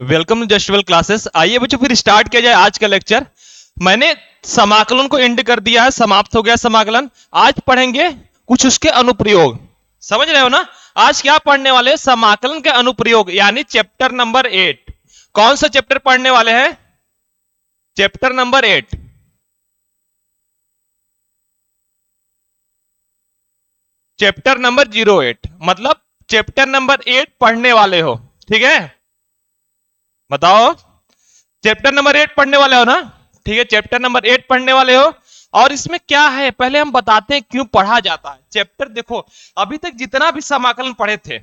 Welcome to जस्टवेल classes. आइए बच्चों फिर स्टार्ट किया जाए आज का लेक्चर। मैंने समाकलन को एंड कर दिया है, समाप्त हो गया समाकलन। आज पढ़ेंगे कुछ उसके अनुप्रयोग। समझ रहे हो ना? आज क्या पढ़ने वाले हैं? समाकलन के अनुप्रयोग यानी चैप्टर नंबर 8। कौन सा चैप्टर पढ़ने वाले हैं? Chapter number 8। चैप्टर नंबर 08 मतलब चैप्टर नंबर 8 पढ़ने वाले हो। ठीक है, बताओ। चैप्टर नंबर 8 पढ़ने वाले हो ना? ठीक है, चैप्टर नंबर 8 पढ़ने वाले हो। और इसमें क्या है पहले हम बताते हैं क्यों पढ़ा जाता है चैप्टर। देखो, अभी तक जितना भी समाकलन पढ़े थे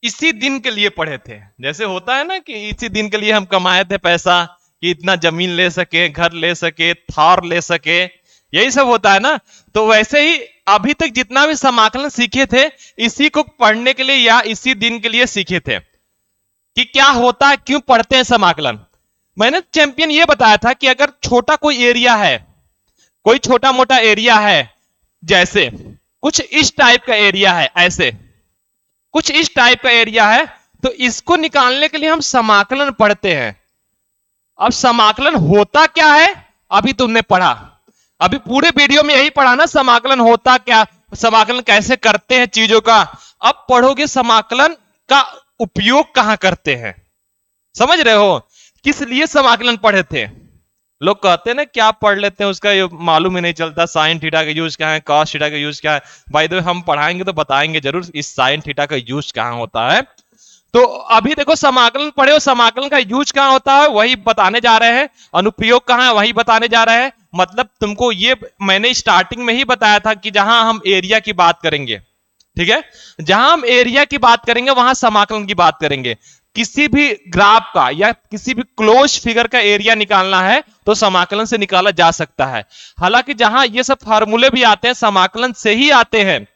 इसी दिन के लिए पढ़े थे। जैसे होता है ना कि इसी दिन के लिए हम कमाए थे पैसा, कि इतना जमीन ले सके, घर ले सके, थार ले सके, यही सब होता है ना। तो वैसे ही अभी तक जितना भी समाकलन सीखे थे इसी को पढ़ने के लिए या इसी दिन के लिए सीखे थे कि क्या होता है, क्यों पढ़ते हैं समाकलन। मैंने चैंपियन ये बताया था कि अगर छोटा कोई एरिया है, कोई छोटा मोटा एरिया है, जैसे कुछ इस टाइप का एरिया है, ऐसे कुछ इस टाइप का एरिया है, तो इसको निकालने के लिए हम समाकलन पढ़ते हैं। अब समाकलन होता क्या है अभी तुमने पढ़ा, अभी पूरे वीडियो में यही पढ़ा ना, समाकलन होता क्या, समाकलन कैसे करते हैं चीजों का। अब पढ़ोगे समाकलन का उपयोग कहां करते हैं। समझ रहे हो? किस लिए समाकलन पढ़े थे? लोग कहते हैं ना क्या पढ़ लेते हैं, उसका ये मालूम ही नहीं चलता साइन थीटा का यूज क्या है, कॉस थीटा का यूज क्या है। बाय द वे हम पढ़ाएंगे तो बताएंगे जरूर इस साइन थीटा का यूज कहां होता है। तो अभी देखो समाकलन पढ़े हो, समाकलन का यूज कहां होता है वही बताने जा रहे हैं, अनुप्रयोग कहां है वही बताने जा रहे हैं। मतलब तुमको ये मैंने स्टार्टिंग में ही बताया था कि जहां हम एरिया की बात करेंगे, ठीक है, जहां हम एरिया की बात करेंगे वहां समाकलन की बात करेंगे। किसी भी ग्राफ का या किसी भी क्लोज फिगर का एरिया निकालना है तो समाकलन से निकाला जा सकता है। हालांकि जहां ये सब फार्मूले भी आते हैं समाकलन से ही आते हैं,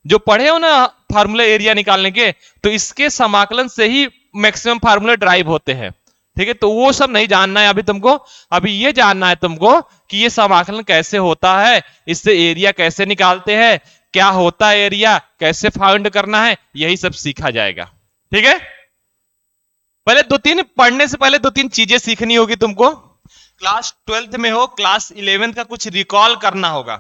जो पढ़े हो ना फार्मूला एरिया निकालने के, तो इसके समाकलन से ही मैक्सिमम फार्मूले ड्राइव होते हैं। ठीक है, तो वो सब नहीं जानना है अभी तुमको। अभी ये जानना है तुमको कि ये समाकलन कैसे होता है, इससे एरिया कैसे निकालते हैं, क्या होता है एरिया, कैसे फाइंड करना है, यही सब सीखा जाएगा। ठीक है, पहले दो तीन पढ़ने से पहले दो तीन चीजें सीखनी होगी तुमको। क्लास 12th में हो, क्लास 11th का कुछ रिकॉल करना होगा।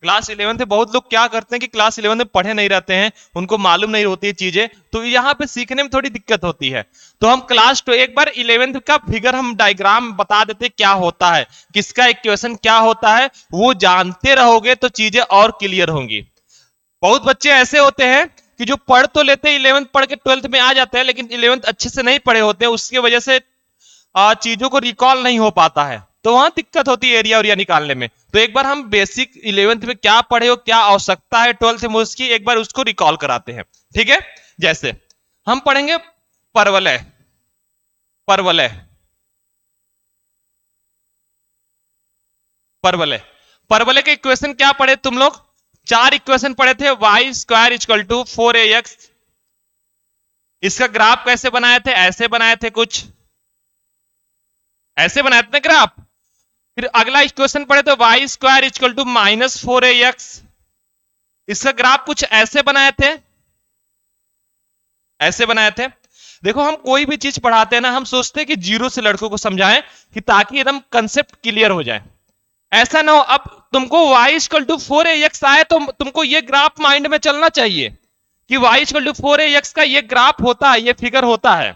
क्लास 11th में बहुत लोग क्या करते हैं कि क्लास 11th में पढ़े नहीं रहते हैं, उनको मालूम नहीं होती है चीजें, तो यहाँ पे सीखने में थोड़ी दिक्कत होती है। तो हम क्लास टू एक बार 11th का फिगर हम डायग्राम बता देते क्या होता है, किसका इक्वेशन क्या होता है, वो जानते रहोगे तो चीजें और क्लियर होंगी। बहुत बच्चे ऐसे होते हैं कि जो पढ़ तो लेते हैं, 11th पढ़ के 12th में आ जाते हैं, लेकिन 11th अच्छे से नहीं पढ़े होते हैं, उसकी वजह से चीजों को रिकॉल नहीं हो पाता है, तो वहां दिक्कत होती है एरिया उरिया निकालने में। तो एक बार हम बेसिक 11th में क्या पढ़े हो, क्या आवश्यकता है 12th में उसकी, एक बार उसको रिकॉल कराते हैं। ठीक है, जैसे हम पढ़ेंगे परवलय। परवलय परवलय परवलय के इक्वेशन क्या पढ़े तुम लोग? चार इक्वेशन पढ़े थे। Y square equal to 4ax। इसका ग्राफ कैसे बनाए थे? ऐसे बनाए थे, कुछ ऐसे बनाए थे ग्राफ। फिर अगला इक्वेशन पढ़े तो Y square equal to -4ax। इसका ग्राफ कुछ ऐसे बनाए थे, ऐसे बनाए थे। देखो, हम कोई भी चीज पढ़ाते हैं ना, हम सोचते हैं कि जीरो से लड़कों को समझाएं कि ताकि एकदम कंसेप्ट क्लियर हो जाए। ऐसा ना हो, अब तुमको y इक्वल टू 4ax आए तो तुमको ये ग्राफ माइंड में चलना चाहिए कि y इक्वल टू 4ax का ये ग्राफ होता है, ये फिगर होता है।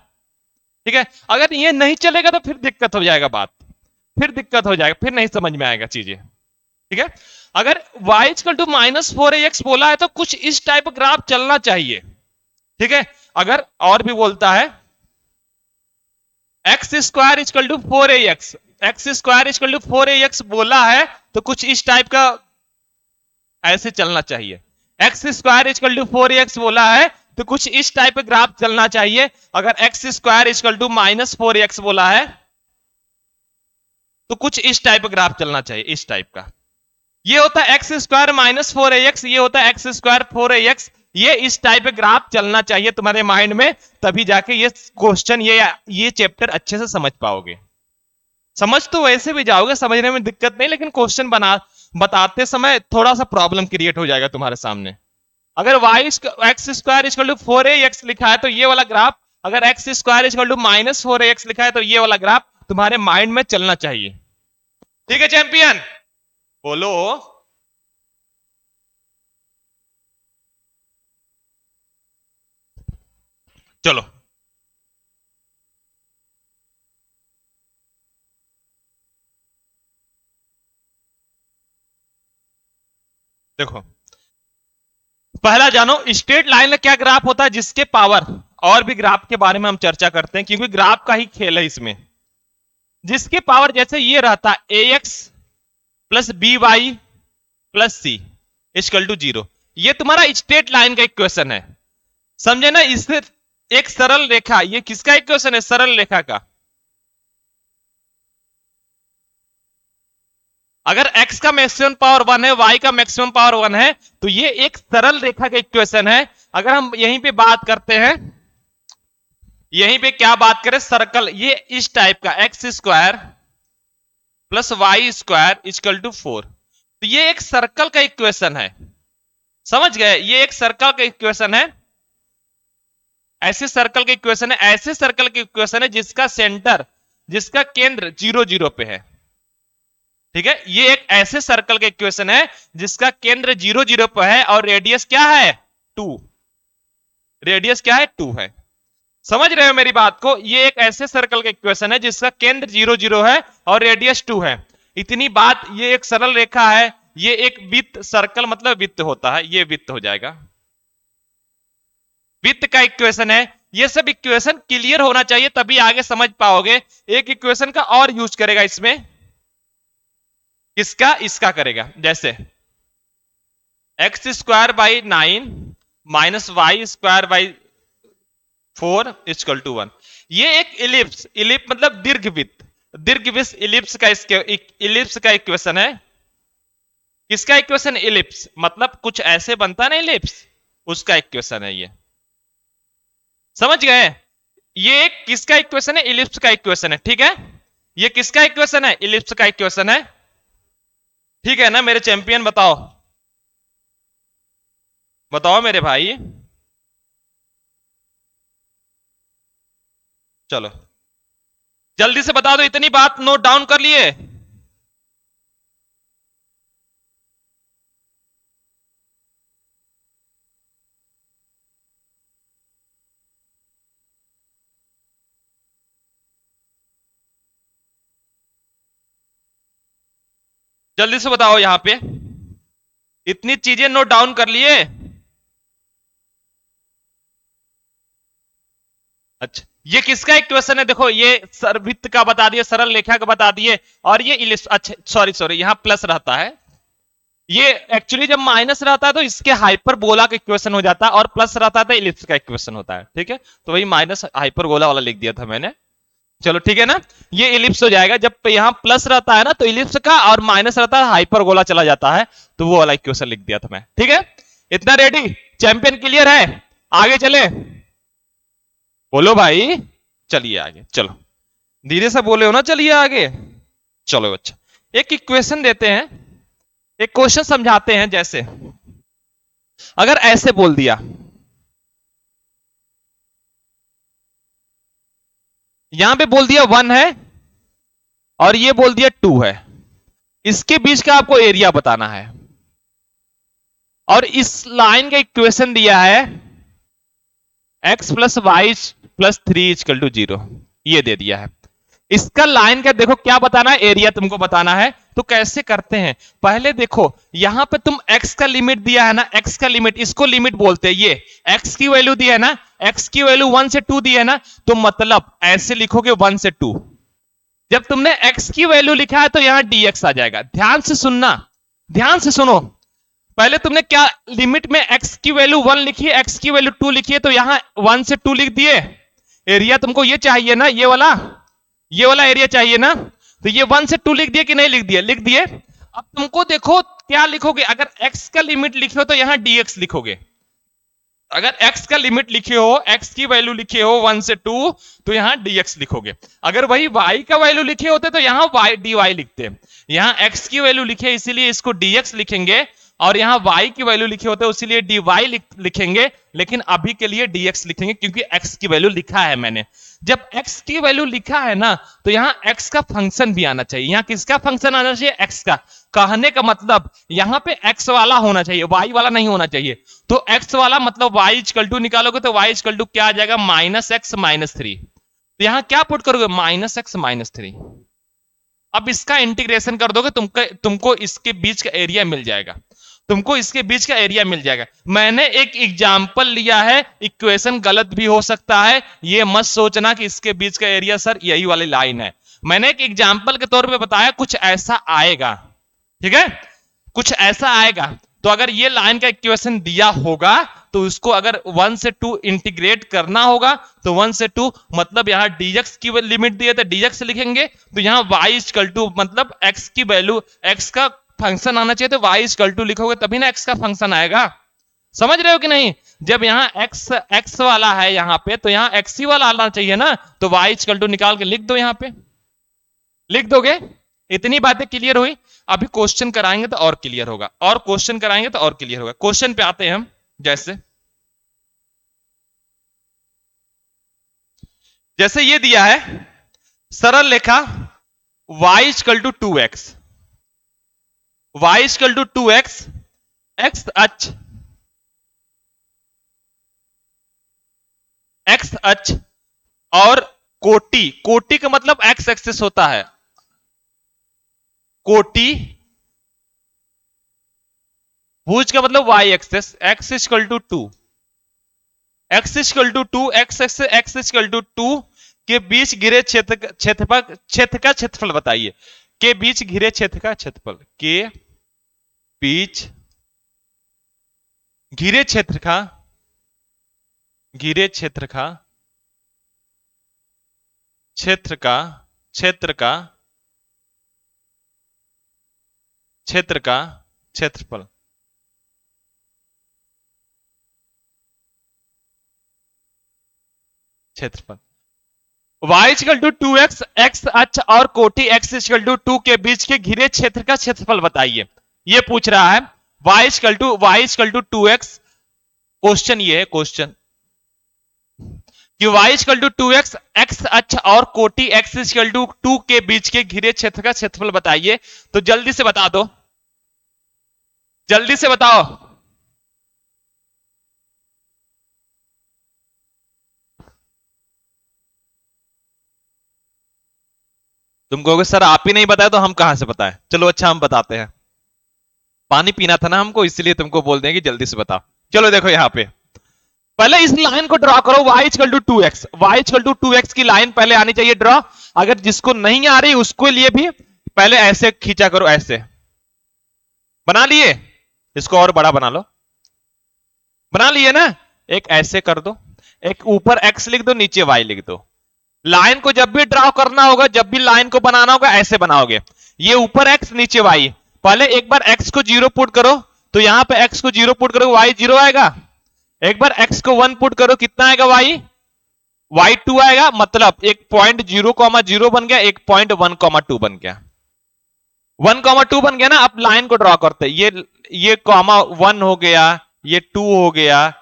ठीक है, अगर ये नहीं चलेगा तो फिर दिक्कत हो जाएगा बात, फिर दिक्कत हो जाएगा, फिर नहीं समझ में आएगा चीजें। ठीक है, अगर y इक्वल टू -4ax बोला है तो कुछ इस टाइप ग्राफ चलना चाहिए। ठीक है, अगर और भी बोलता है X square equal to 4ax, X square equal to 4ax बोला है तो कुछ इस टाइप का ऐसे चलना चाहिए। X square equal to 4ax बोला है तो कुछ इस टाइप का ग्राफ चलना चाहिए। अगर x square equal to -4ax बोला है तो कुछ इस टाइप का ग्राफ चलना चाहिए, इस टाइप का। ये होता है एक्स स्क्वायर -4ax, ये होता है एक्स स्क्वायर 4ax। ये इस टाइप का ग्राफ चलना चाहिए तुम्हारे माइंड में, तभी जाके ये क्वेश्चन, ये चैप्टर अच्छे से समझ पाओगे। समझ तो वैसे भी जाओगे, समझने में दिक्कत नहीं, लेकिन क्वेश्चन बताते समय थोड़ा सा प्रॉब्लम क्रिएट हो जाएगा तुम्हारे सामने। अगर Y X square equal to 4ax लिखा है तो ये वाला ग्राफ अगर x square equal to -4x लिखा है तो ये वाला ग्राफ तुम्हारे माइंड में चलना चाहिए। ठीक है चैंपियन, बोलो। चलो देखो, पहला जानो स्ट्रेट लाइन का क्या ग्राफ होता है जिसके पावर, और भी ग्राफ के बारे में हम चर्चा करते हैं क्योंकि ग्राफ का ही खेल है इसमें। जिसके पावर जैसे ये रहता है ax plus B Y plus C equal to 0, ये तुम्हारा स्ट्रेट लाइन का इक्वेशन है, समझे ना। इससे एक सरल रेखा, ये किसका इक्वेशन है, सरल रेखा का। अगर x का मैक्सिमम पावर 1 है, y का मैक्सिमम पावर 1 है, तो ये एक सरल रेखा का इक्वेशन है। अगर हम यहीं पे बात करते हैं, यहीं पे क्या बात करें, सर्कल, ये इस टाइप का X square plus Y square equal to 4, तो ये एक सर्कल का इक्वेशन है, समझ गए। ये एक सर्कल का इक्वेशन है, ऐसे सर्कल का इक्वेशन है, ऐसे सर्कल का इक्वेशन है जिसका सेंटर, जिसका केंद्र 0 0 पे है। ठीक है, ये एक ऐसे सर्कल का इक्वेशन है जिसका केंद्र 0 0 पे है और रेडियस क्या है, 2। रेडियस क्या है, 2 है। समझ रहे हो मेरी बात को। ये एक ऐसे सर्कल का इक्वेशन है जिसका केंद्र 0 0 है और रेडियस 2 है। इतनी बात, ये एक सरल रेखा है, ये एक वित्त, सर्कल मतलब वित्त होता है, ये वित्त हो जाएगा, वित्त का इक्वेशन है। ये सब इक्वेशन क्लियर होना चाहिए तभी आगे समझ पाओगे। एक इक्वेशन का और यूज करेगा इसमें, किसका, इसका करेगा, जैसे X square by 9 minus Y square by 4 equal to 1। ये एक इलिप्स, इलिप्स मतलब दीर्घवृत्त, दीर्घवृत्त इलिप्स का, इसके इलिप्स का इक्वेशन है। किसका इक्वेशन, इलिप्स, मतलब कुछ ऐसे बनता ना इलिप्स, उसका इक्वेशन है ये, समझ गए। ये एक किसका इक्वेशन है, इलिप्स का इक्वेशन है। ठीक है, ये किसका इक्वेशन है, इलिप्स का इक्वेशन है। ठीक है ना मेरे चैंपियन, बताओ बताओ मेरे भाई, चलो जल्दी से बता दो, इतनी बात नोट डाउन कर लिए। जल्दी से बताओ, यहां पे इतनी चीजें नोट डाउन कर लिए। अच्छा, ये किसका इक्वेशन है, देखो ये सर्ववृत्त का बता दिए, सरल रेखा का बता दिए, और ये इलिप्स, अच्छा सॉरी सॉरी, यहां प्लस रहता है। ये एक्चुअली जब माइनस रहता है तो इसके हाइपरबोला का इक्वेशन हो जाता है, और प्लस रहता है तो इलिप्स का इक्वेशन होता है। ठीक है, तो वही माइनस हाइपरबोला वाला लिख दिया था मैंने। चलो ठीक है ना, ये इलिप्स हो जाएगा। जब यहां प्लस रहता है ना तो इलिप्स का, और माइनस रहता है हाइपरबोला चला जाता है, तो वो वाला इक्वेशन लिख दिया था मैं। ठीक है, इतना रेडी, चैंपियन क्लियर है, आगे चले, बोलो भाई। चलिए आगे चलो, धीरे से बोले हो ना, चलिए आगे चलो। अच्छा, एक इक्वेशन देते हैं, एक क्वेश्चन समझाते हैं। जैसे अगर ऐसे बोल दिया, यहां पे बोल दिया 1 है और ये बोल दिया 2 है, इसके बीच का आपको एरिया बताना है, और इस लाइन का इक्वेशन दिया है x plus Y plus 3 equal to 0, ये दे दिया है। इसका लाइन का देखो क्या बताना है, एरिया तुमको बताना है। तो कैसे करते हैं, पहले देखो यहां पे तुम x का लिमिट दिया है ना, x का लिमिट, इसको लिमिट बोलते हैं। ये x की वैल्यू दी है ना, x की वैल्यू 1 से 2 दी है ना, तो मतलब ऐसे लिखोगे 1 से 2। जब तुमने x की वैल्यू लिखा है तो यहां dx आ जाएगा। ध्यान से सुनना, ध्यान से सुनो, पहले तुमने क्या लिमिट में x की वैल्यू 1 लिखी है, x की वैल्यू 2 लिखी है, तो यहां 1 से 2 लिख दिए। एरिया तुमको ये चाहिए ना, ये वाला एरिया चाहिए ना, तो ये 1 से 2 लिख दिए कि नहीं लिख दिए, लिख दिए। अब तुमको देखो क्या लिखोगे, अगर x का लिमिट लिखे हो तो यहां dx लिखोगे। अगर x का लिमिट लिखे हो, x की वैल्यू लिखे हो 1 से 2, तो यहां dx लिखोगे। अगर वही y का वैल्यू लिखे होते तो यहां dy लिखते। यहां x की वैल्यू लिखे इसीलिए इसको dx लिखेंगे, और यहां y की वैल्यू लिखे होते हैं, इसीलिए dy लिखेंगे, लेकिन अभी के लिए dx लिखेंगे क्योंकि x की वैल्यू लिखा है मैंने। जब x की वैल्यू लिखा है ना, तो यहां x का फंक्शन भी आना चाहिए। यहां किसका फंक्शन आना चाहिए? x का। कहने का मतलब यहां पे x वाला होना चाहिए, y वाला नहीं होना चाहिए। तो x वाला मतलब y इक्वल टू निकालोगे तो y इक्वल टू क्या आ जाएगा? -x-3। तो यहां क्या पुट करोगे? -x-3। अब इसका इंटीग्रेशन कर दोगे, तुमको इसके बीच का एरिया मिल जाएगा। तुमको इसके बीच का एरिया मिल जाएगा। मैंने एक एग्जाम्पल लिया है, इक्वेशन गलत भी हो सकता है, ये मत सोचना कि इसके बीच का एरिया सर यही वाली लाइन है। मैंने एक एग्जाम्पल के तौर पे बताया, कुछ ऐसा आएगा, ठीक है, कुछ ऐसा आएगा। तो अगर ये लाइन का इक्वेशन दिया होगा तो उसको अगर 1 से 2 इंटीग्रेट करना होगा, तो 1 से 2 मतलब यहां dx की लिमिट दिए थे, dx लिखेंगे। तो यहां y इक्वल टू मतलब x की वैल्यू, x का फंक्शन आना चाहिए, तो y इक्वल टू लिखोगे तभी ना x का फंक्शन आएगा। समझ रहे हो कि नहीं? जब यहाँ x वाला है यहाँ पे, तो यहाँ x ही वाला आना चाहिए ना। तो y इक्वल टू निकाल के लिख दो, यहाँ पे लिख दोगे। इतनी बातें क्लियर हुई। अभी क्वेश्चन कराएंगे तो और क्लियर होगा, और क्वेश्चन कराएंगे तो और क्लियर होगा। क्वेश्चन पे आते हैं हम। जैसे ये दिया है सरल रेखा y equal to 2x, y equal to 2x, x अक्ष, x अक्ष और कोटि, कोटि का मतलब x एक्सिस होता है, कोटि, भुज का मतलब y axis, x equal to 2, x equal to 2, x equal to 2 के बीच घिरे क्षेत्र का क्षेत्रफल बताइए। के बीच घिरे क्षेत्र का क्षेत्रफल, के बीच घिरे क्षेत्र का, घिरे क्षेत्र का, क्षेत्र का, क्षेत्र का, क्षेत्र का क्षेत्रफल। क्षेत्रफल y equal to 2x, x अक्ष और कोटि x इक्वल टू 2 के बीच के घिरे क्षेत्र का क्षेत्रफल बताइए। ये पूछ रहा है। y equal to 2x, question ये है, क्वेश्चन कि y equal to 2x, x अक्ष और कोटि x इक्वल टू 2 के बीच के घिरे क्षेत्र का क्षेत्रफल बताइए। तो जल्दी से बता दो, जल्दी से बताओ। तुम कहोगे सर आप ही नहीं बताए तो हम कहां से बताएं? चलो अच्छा हम बताते हैं। पानी पीना था ना हमको, इसलिए तुमको बोल दें कि जल्दी से बताओ। चलो देखो यहां पे पहले इस लाइन को ड्रॉ करो, y equal to 2x, y equal to 2x की लाइन पहले आनी चाहिए ड्रॉ। अगर जिसको नहीं आ रही उसके लिए भी पहले ऐसे खींचा करो, ऐसे बना लिए। इसको और बड़ा बना लो, बना लिए ना। एक ऐसे कर दो, एक ऊपर x लिख दो, नीचे y लिख दो। लाइन को जब भी ड्रॉ करना होगा, जब भी लाइन को बनाना होगा, ऐसे बनाओगे। ये ऊपर x नीचे y। पहले एक बार x को 0 पुट करो, तो यहां पे x को 0 पुट करो, y 0 आएगा। एक बार x को 1 पुट करो, कितना आएगा? y 2 आएगा। मतलब एक पॉइंट 0,0 बन गया, एक पॉइंट 1,2 बन गया। 1,2 बन गया ना। अब लाइन को ड्रॉ करते, ये कॉमा 1 हो गया, ये 2 हो गया।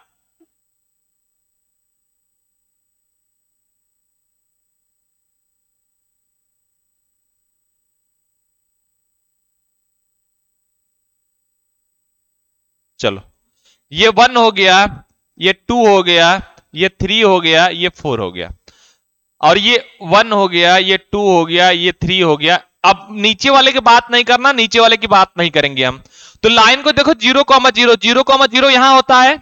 चलो ये 1 हो गया, ये 2 हो गया, ये 3 हो गया, ये 4 हो गया, और ये 1 हो गया, ये 2 हो गया, ये 3 हो गया। अब नीचे वाले की बात नहीं करना, नीचे वाले की बात नहीं करेंगे हम। तो लाइन को देखो 0,0, 0,0 यहां होता है,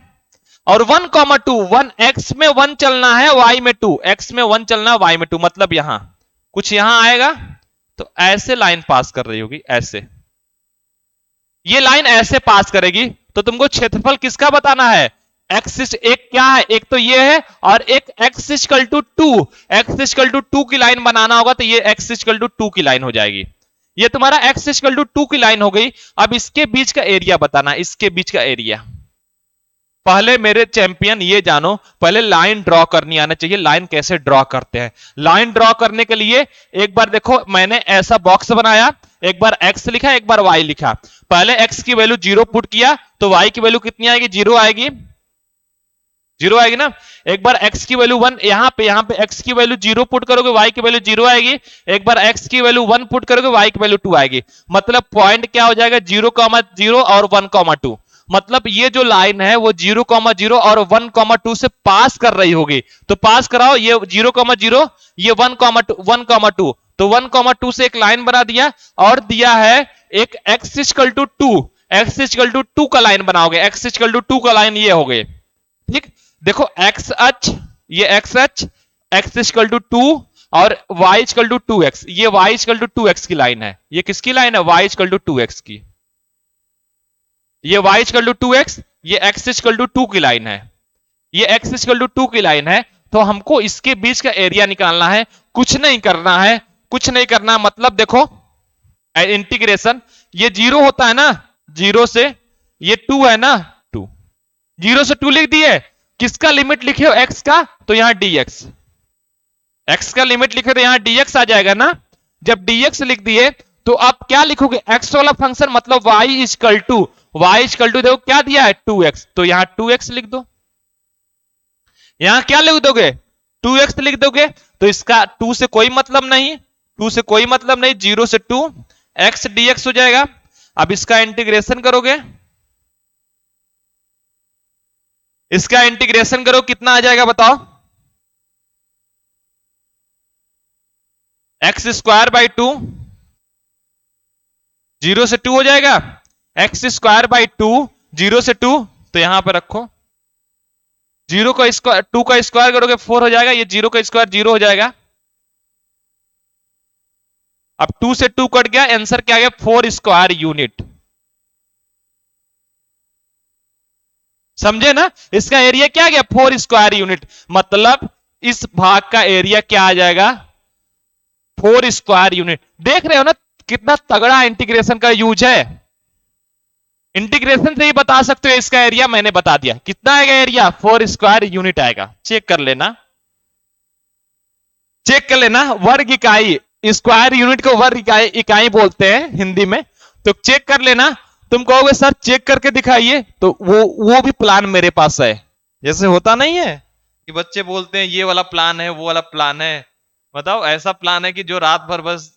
और 1,2, 1 x में 1 चलना है, y में 2, x में 1 चलना है, y में 2, मतलब यहां कुछ यहां आएगा। तो ऐसे लाइन पास कर रही होगी, ऐसे ये लाइन ऐसे पास करेगी। तो तुमको क्षेत्रफल किसका बताना है? एक्स, एक क्या है, एक तो ये है, और एक X equal to 2, X equal to 2 की लाइन बनाना होगा, तो ये एक्स इक्वल टू 2 की लाइन हो जाएगी। ये तुम्हारा एक्स इक्वल टू 2 की लाइन हो गई। अब इसके बीच का एरिया बताना, इसके बीच का एरिया। पहले मेरे चैंपियन ये जानो, पहले लाइन ड्रॉ करनी आना चाहिए। लाइन कैसे ड्रॉ करते हैं? लाइन ड्रॉ करने के लिए एक बार देखो, मैंने ऐसा बॉक्स बनाया, एक बार x लिखा, एक बार y लिखा। पहले x की वैल्यू 0 पुट किया तो y की वैल्यू कितनी आएगी, 0 आएगी, 0 आएगी ना। एक बार x की वैल्यू 1, यहां पे x की वैल्यू 0 पुट करोगे, y की वैल्यू 0 आएगी। एक बार x की वैल्यू 1 पुट करोगे, y की वैल्यू 2 आएगी। मतलब पॉइंट क्या हो जाएगा, 0,0 और 1,2। मतलब ये जो लाइन है वो 0,0 और 1,2 से पास कर रही होगी। तो पास कराओ, ये 0,0, ये 1,2, तो 1,2 से एक लाइन बना दिया और दिया है एक x equal to 2, x equal to 2 का लाइन बनाओगे, x इक्वल टू 2 का लाइन ये हो गए। ठीक, देखो x अक्ष, ये x अक्ष, x इक्वल टू 2 और y इक्वल टू 2x, ये y इक्वल टू 2x की लाइन है। ये किसकी लाइन है, y इक्वल टू 2x की। ये y इक्वल टू 2x, ये x इक्वल टू 2 की लाइन है। ये x इक्वल टू 2 की लाइन है। तो हमको इसके बीच का एरिया निकालना है, कुछ नहीं करना है, कुछ नहीं करना। मतलब देखो इंटीग्रेशन, ये 0 होता है ना, 0 से ये 2 है ना, 2, 0 से 2 लिख दिए। किसका लिमिट लिखे हो, x का, तो यहां dx, x का लिमिट लिखे तो यहां dx आ जाएगा ना। जब dx लिख दिए तो आप क्या लिखोगे, x वाला फंक्शन, मतलब y इक्वल टू, देखो क्या दिया है 2x, तो यहां 2x लिख दो। यहां क्या लिख दोगे, 2x लिख दोगे। तो इसका 2 से कोई मतलब नहीं, 2 से कोई मतलब नहीं, 0 से 2 x dx हो जाएगा। अब इसका इंटीग्रेशन करोगे, इसका इंटीग्रेशन करो, कितना आ जाएगा बताओ, एक्स स्क्वायर बाई 2, 0 से 2 हो जाएगा, एक्स स्क्वायर बाई 2, 0 से 2, तो यहां पर रखो, 0 का स्क्वायर, 2 का स्क्वायर करोगे 4 हो जाएगा, ये 0 का स्क्वायर 0 हो जाएगा। अब 2 से 2 कट गया, आंसर क्या आ गया, 4 स्क्वायर यूनिट। समझे ना, इसका एरिया क्या आ गया, 4 स्क्वायर यूनिट। मतलब इस भाग का एरिया क्या आ जाएगा, 4 स्क्वायर यूनिट। देख रहे हो ना कितना तगड़ा इंटीग्रेशन का यूज है। इंटीग्रेशन से ही बता सकते हो इसका एरिया, मैंने बता दिया कितना आएगा एरिया, 4 स्क्वायर यूनिट आएगा। चेक कर लेना, चेक कर लेना। वर्ग इकाई, स्क्वायर यूनिट को वर्ग इकाई, इकाई बोलते हैं हिंदी में। तो चेक कर लेना। तुम कहोगे सर चेक करके दिखाइए, तो वो भी प्लान मेरे पास है। जैसे होता नहीं है कि बच्चे बोलते हैं ये वाला प्लान है, वो वाला प्लान है। बताओ, ऐसा प्लान है कि जो रात भर बस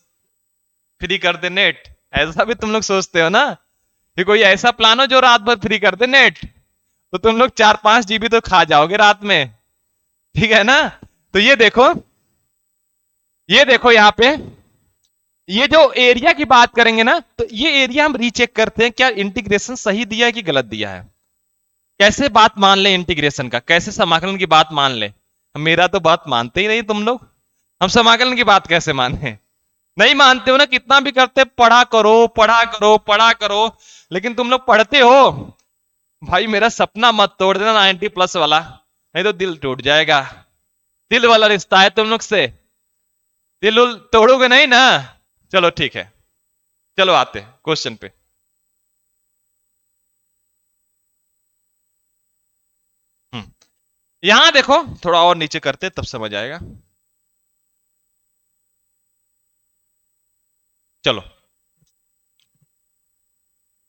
फ्री कर दे नेट, ऐसा भी तुम लोग सोचते हो ना, कि कोई ऐसा प्लान हो जो रात भर फ्री कर दे नेट, तो तुम लोग 4-5 जीबी तो खा जाओगे रात में। ठीक है ना। तो ये देखो, ये देखो यहां पे, ये जो एरिया की बात करेंगे ना, तो ये एरिया हम रीचेक करते हैं क्या इंटीग्रेशन सही दिया है कि गलत दिया है। कैसे बात मान ले इंटीग्रेशन का, कैसे समाकलन की बात मान ले। मेरा तो बात मानते ही नहीं तुम लोग, हम समाकलन की बात कैसे माने, नहीं मानते हो ना। कितना भी करते, पढ़ा करो पढ़ा करो पढ़ा करो, लेकिन तुम लोग पढ़ते हो। भाई मेरा सपना मत तोड़ देना 90+ वाला, नहीं तो दिल टूट जाएगा। दिल वाला रिश्ता है तुम लोग से, दिल तोड़ोगे नहीं ना। चलो ठीक है, चलो आते क्वेश्चन पे। यहां देखो, थोड़ा और नीचे करते तब समझ आएगा। चलो,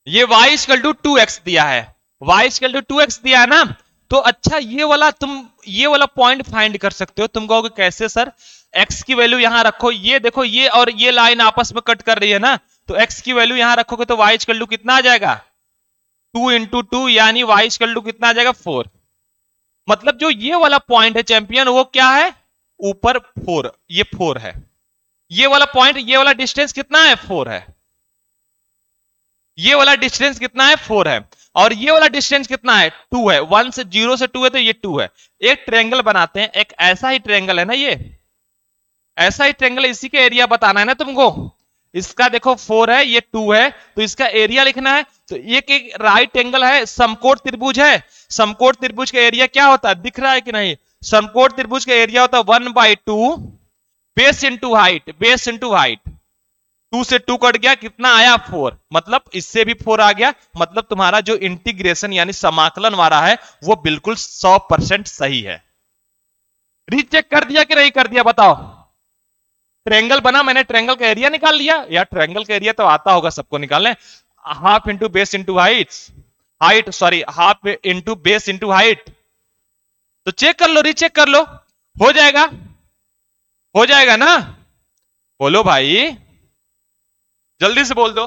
ये y इक्वल टू 2x दिया है, y इक्वल टू 2x दिया है ना। तो अच्छा, ये वाला तुम, ये वाला पॉइंट फाइंड कर सकते हो। तुम कहोगे कैसे सर, x की वैल्यू यहां रखो, ये देखो ये और ये लाइन आपस में कट कर रही है ना, तो x की वैल्यू यहां रखोगे तो y इक्वल टू कितना आ जाएगा, 2 इंटू 2, यानी y इक्वल टू कितना आ जाएगा, 4। मतलब जो ये वाला पॉइंट है चैंपियन, वो क्या है, ऊपर 4, ये 4 है। ये वाला पॉइंट, ये वाला डिस्टेंस कितना है, 4 है। ये वाला डिस्टेंस कितना है, 4 है। और ये वाला डिस्टेंस कितना है, 2 है। 1 से 0 से 2 है, तो ये 2 है। एक ट्रेंगल बनाते हैं, एक ऐसा ही ट्रेंगल है ना, ये ऐसा ही ट्रेंगल, इसी का एरिया बताना है ना तुमको। इसका देखो 4 है, ये 2 है, तो इसका एरिया लिखना है। तो एक राइट एंगल है, समकोण त्रिभुज है। समकोण त्रिभुज का एरिया क्या होता है, दिख रहा है कि नहीं। समकोण त्रिभुज का एरिया होता है 1/2 base into height, base into height. 2 से 2 कट गया, कितना आया, 4। मतलब इससे भी 4 आ गया। मतलब तुम्हारा जो इंटीग्रेशन यानी समाकलन वाला है, वो बिल्कुल 100% सही है। रीचेक कर दिया कि नहीं कर दिया, बताओ। ट्रायंगल बना, मैंने ट्रायंगल का एरिया निकाल लिया। यार ट्रायंगल का एरिया तो आता होगा सबको निकालने, half into base into height, height sorry half into base into height. तो चेक कर लो, रीचेक कर लो, हो जाएगा, हो जाएगा ना? बोलो भाई, जल्दी से बोल दो।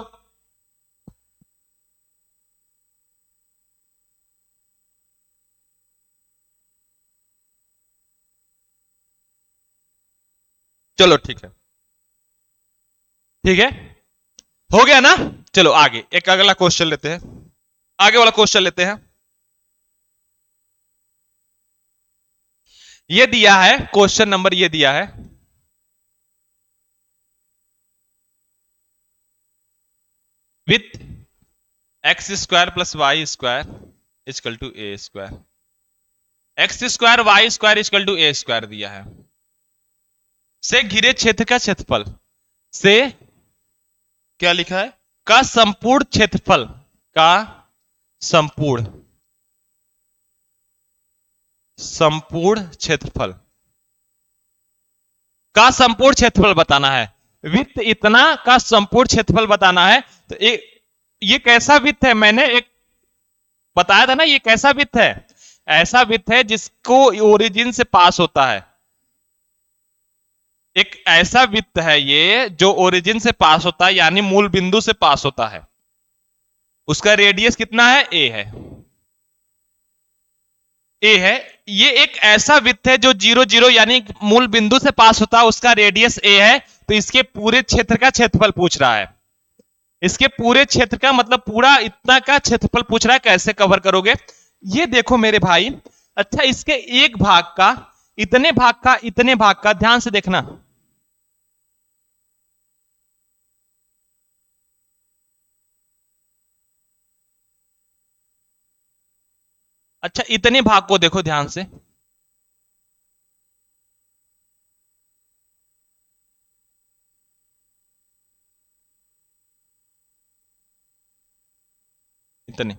चलो ठीक है, ठीक है, हो गया ना? चलो आगे एक अगला क्वेश्चन लेते हैं, आगे वाला क्वेश्चन लेते हैं। ये दिया है क्वेश्चन नंबर, ये दिया है with X square plus Y square equal to a square, X square Y square equal to a square दिया है, से घिरे क्षेत्र का क्षेत्रफल, से क्या लिखा है, का संपूर्ण क्षेत्रफल, का संपूर्ण, संपूर्ण क्षेत्रफल, का संपूर्ण क्षेत्रफल बताना है। वित्त इतना का संपूर्ण क्षेत्रफल बताना है। तो ये कैसा वित्त है, मैंने एक बताया था ना, ये कैसा वित्त है, ऐसा वित्त है जिसको ओरिजिन से पास होता है। एक ऐसा वित्त है ये जो ओरिजिन से पास होता है, यानी मूल बिंदु से पास होता है। उसका रेडियस कितना है, ए है, ए है। ये एक ऐसा वित्त है जो 0 0 यानी मूल बिंदु से पास होता है, उसका रेडियस ए है। तो इसके पूरे क्षेत्र का क्षेत्रफल पूछ रहा है, इसके पूरे क्षेत्र का मतलब पूरा इतना का क्षेत्रफल पूछ रहा है, कैसे कवर करोगे? ये देखो मेरे भाई, अच्छा इसके एक भाग का, इतने भाग का, इतने भाग का, ध्यान से देखना। अच्छा इतने भाग को देखो ध्यान से, इतने,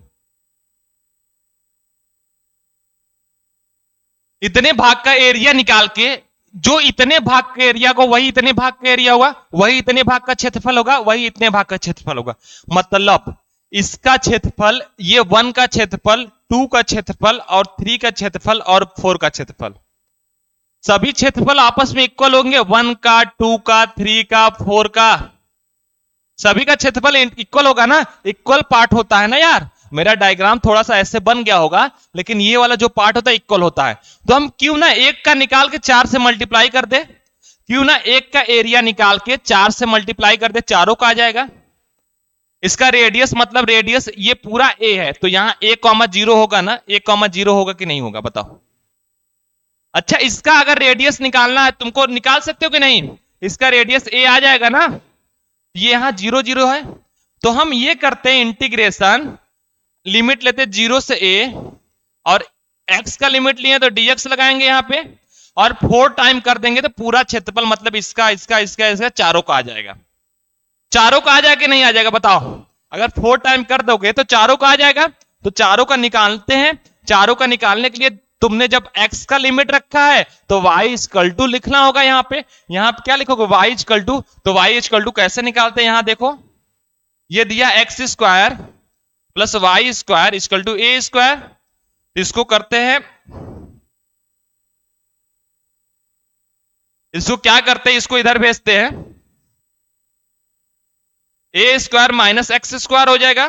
इतने भाग का एरिया निकाल के, जो इतने भाग के एरिया को, वही इतने भाग का एरिया होगा, वही इतने भाग का क्षेत्रफल होगा, वही इतने भाग का क्षेत्रफल होगा। मतलब इसका क्षेत्रफल, ये 1 का क्षेत्रफल, 2 का क्षेत्रफल और 3 का क्षेत्रफल और 4 का क्षेत्रफल, सभी क्षेत्रफल आपस में इक्वल होंगे। 1 का, 2 का, 3 का, 4 का, सभी का क्षेत्रफल इक्वल होगा ना, इक्वल पार्ट होता है ना यार। मेरा डायग्राम थोड़ा सा ऐसे बन गया होगा, लेकिन ये वाला जो पार्ट होता है इक्वल होता है। तो हम क्यों ना एक का निकाल के 4 से मल्टीप्लाई कर दे, क्यों ना एक का एरिया निकाल के 4 से मल्टीप्लाई कर दे, चारों का आ जाएगा। इसका रेडियस मतलब रेडियस ये पूरा ए है, तो यहां ए कॉमा जीरो होगा ना, ए कॉमा जीरो होगा कि नहीं होगा बताओ? अच्छा इसका अगर रेडियस निकालना है तुमको, निकाल सकते हो कि नहीं? इसका रेडियस ए आ जाएगा ना, ये यहां 0 0 है। तो हम ये करते हैं इंटीग्रेशन, लिमिट लेते 0 से ए, और x का लिमिट लिए तो dx लगाएंगे यहां पे, और 4 टाइम कर देंगे तो पूरा क्षेत्रफल मतलब इसका इसका इसका इसका चारों का आ जाएगा। चारों का आ जाएगा कि नहीं आ जाएगा बताओ? अगर 4 टाइम कर दोगे तो चारों का आ जाएगा। तो चारों का निकालते हैं। चारों का निकालने के लिए तुमने जब x का लिमिट रखा है तो y इक्वल टू लिखना होगा। यहाँ पे क्या लिखोगे? y equal to. तो y इक्वल टू कैसे निकालते हैं? यहां देखो, ये दिया X square plus Y square equal to a square. इसको करते हैं, इसको क्या करते हैं, इसको इधर भेजते हैं, a square minus x square हो जाएगा।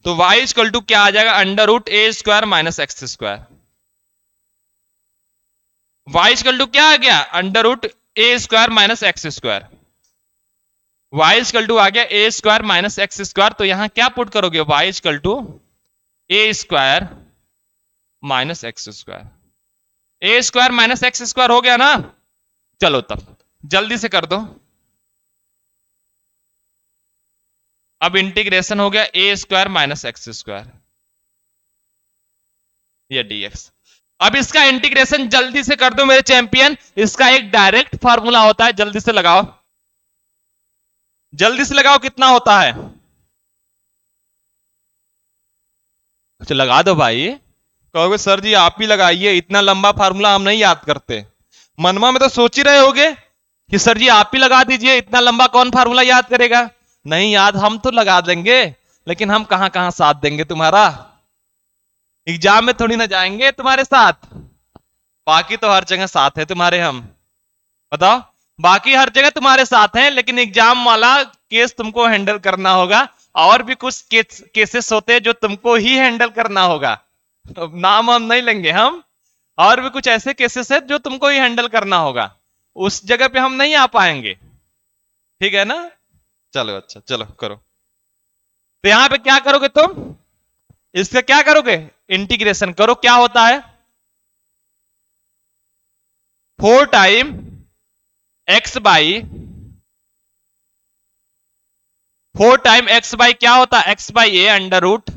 तो वाई इक्वल टू क्या आ जाएगा? Under root a square minus x square. Y equal to क्या आ गया? Under root a square minus x square. Y equal to आ गया a square minus x square. तो यहां क्या पुट करोगे? Y equal to a square minus x square. A square minus x square हो गया ना? चलो तब जल्दी से कर दो। अब इंटीग्रेशन हो गया a square minus x square, ये डीएक्स। अब इसका इंटीग्रेशन जल्दी से कर दो मेरे चैंपियन। इसका एक डायरेक्ट फार्मूला होता है, जल्दी से लगाओ, जल्दी से लगाओ, कितना होता है? अच्छा लगा दो भाई। कहोगे सर जी आप ही लगाइए, इतना लंबा फार्मूला हम नहीं याद करते। मनवा में तो सोच ही रहे होगे कि सर जी आप ही लगा दीजिए, इतना लंबा कौन फार्मूला याद करेगा। नहीं याद हम तो लगा देंगे, लेकिन हम कहां कहां साथ देंगे तुम्हारा, एग्जाम में थोड़ी ना जाएंगे तुम्हारे साथ। बाकी तो हर जगह साथ है तुम्हारे हम, बताओ। बाकी हर जगह तुम्हारे साथ हैं, लेकिन एग्जाम वाला केस तुमको हैंडल करना होगा। और भी कुछ केसेस होते हैं जो तुमको ही हैंडल करना होगा, तो नाम हम नहीं लेंगे हम। और भी कुछ ऐसे केसेस है जो तुमको ही हैंडल करना होगा, उस जगह पे हम नहीं आ पाएंगे, ठीक है ना। चलो अच्छा, चलो करो। तो यहां पे क्या करोगे तुम, इसका क्या करोगे, इंटीग्रेशन करो। क्या होता है, 4 time x by 4 time x by क्या होता है, x by a under root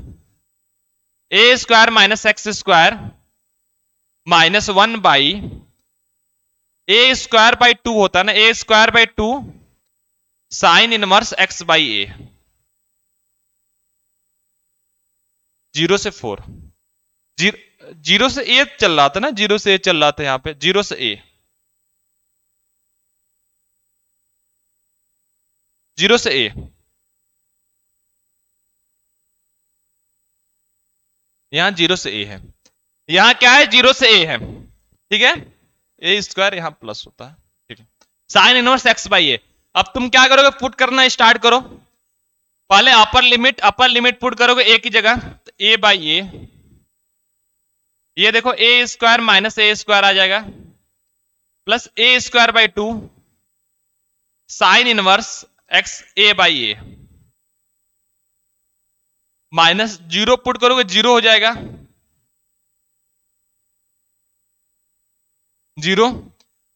a square minus x square minus 1 by a square by 2 होता है ना, a square by 2 sine inverse x by a. 0 से 4, जीरो से ए चल रहा था ना, 0 से ए चल रहा था यहां पे, 0 से ए, 0 से ए, यहां 0 से ए है, यहां क्या है, 0 से ए है, ठीक है। ए स्क्वायर यहां प्लस होता है, ठीक है। साइन इनवर्स एक्स बाई ए। अब तुम क्या करोगे, पुट करना स्टार्ट करो। पहले अपर लिमिट पुट करोगे ए की जगह, तो ए बाई ए, ये देखो ए स्क्वायर माइनस ए स्क्वायर आ जाएगा, plus A square by 2 sine inverse x A by A, minus 0 put करोगे 0 हो जाएगा, 0।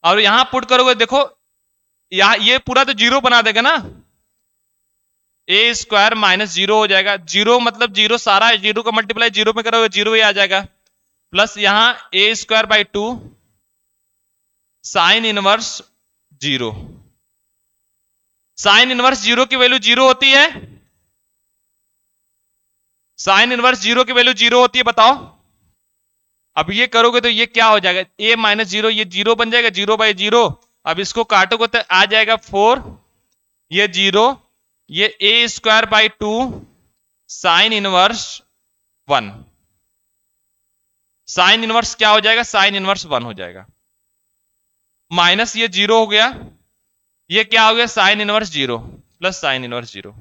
और यहां पुट करोगे, देखो यहां ये पूरा तो 0 बना देगा ना, ए स्क्वायर माइनस 0 हो जाएगा, 0 मतलब 0 सारा 0 का मल्टीप्लाई 0 में करोगे 0 ही आ जाएगा, प्लस यहां a square by 2 sine inverse 0। Sine inverse 0 की वैल्यू 0 होती है, साइन इनवर्स 0 की वैल्यू 0 होती है, बताओ। अब ये करोगे तो ये क्या हो जाएगा, ए माइनस 0, ये 0 बन जाएगा, 0 बाई 0। अब इसको काटोगे तो आ जाएगा 4, ये 0, ये a square by 2 sine inverse 1, sine inverse क्या हो जाएगा, साइन इनवर्स 1 हो जाएगा, माइनस ये 0 हो गया, ये क्या हो गया, sign inverse 0 plus sign inverse 0।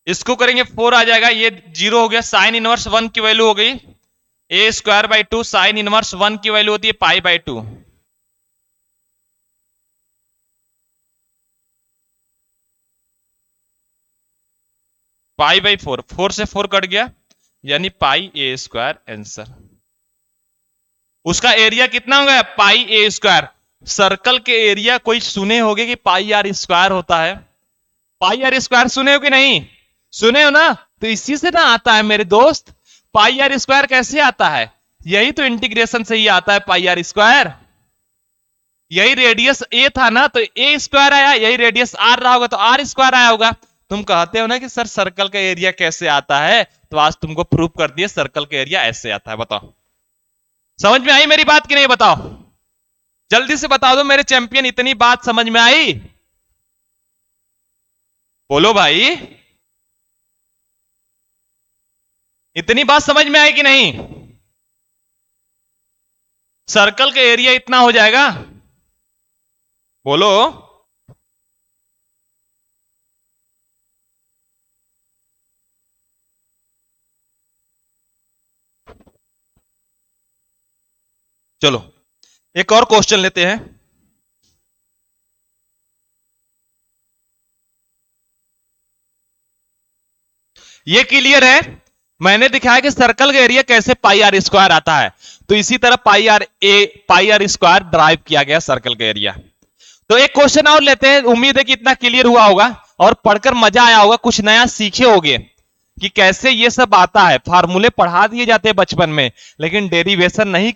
इसको करेंगे 4 आ जाएगा, ये 0 हो गया, साइन इनवर्स 1 की वैल्यू हो गई ए स्क्वायर बाई 2, साइन इनवर्स 1 की वैल्यू होती है पाई बाई 2, पाई बाई 4, 4 से 4 कट गया, यानी पाई ए स्क्वायर आंसर। उसका एरिया कितना हो गया, पाई ए स्क्वायर। सर्कल के एरिया कोई सुने होगे कि पाई आर स्क्वायर होता है, पाई आर स्क्वायर सुने हो कि नहीं, सुने हो ना, तो इसी से ना आता है मेरे दोस्त, पाई आर स्क्वायर कैसे आता है, यही तो इंटीग्रेशन से ही आता है पाई आर स्क्वायर। यही रेडियस ए था ना, तो ए स्क्वायर आया, यही रेडियस आर रहा होगा तो आर स्क्वायर आया होगा। तुम कहते हो ना कि सर सर्कल का एरिया कैसे आता है, तो आज तुमको प्रूव कर दिया सर्कल का एरिया ऐसे आता है। बताओ समझ में आई मेरी बात कि नहीं, बताओ जल्दी से बता दो मेरे चैंपियन, इतनी बात समझ में आई, बोलो भाई, इतनी बात समझ में आई कि नहीं। सर्कल का एरिया इतना हो जाएगा, बोलो। चलो एक और क्वेश्चन लेते हैं। ये क्लियर है, मैंने दिखाया कि सर्कल का एरिया कैसे पाई आर स्क्वायर आता है, तो इसी तरह पाई आर स्क्वायर ड्राइव किया गया सर्कल का एरिया। तो एक क्वेश्चन और लेते हैं, उम्मीद है कि इतना क्लियर हुआ होगा और पढ़कर मजा आया होगा, कुछ नया सीखे होगे कि कैसे ये सब आता है। फार्मूले पढ़ा दिए जाते हैं बचपन में, लेकिन डेरिवेशन नहीं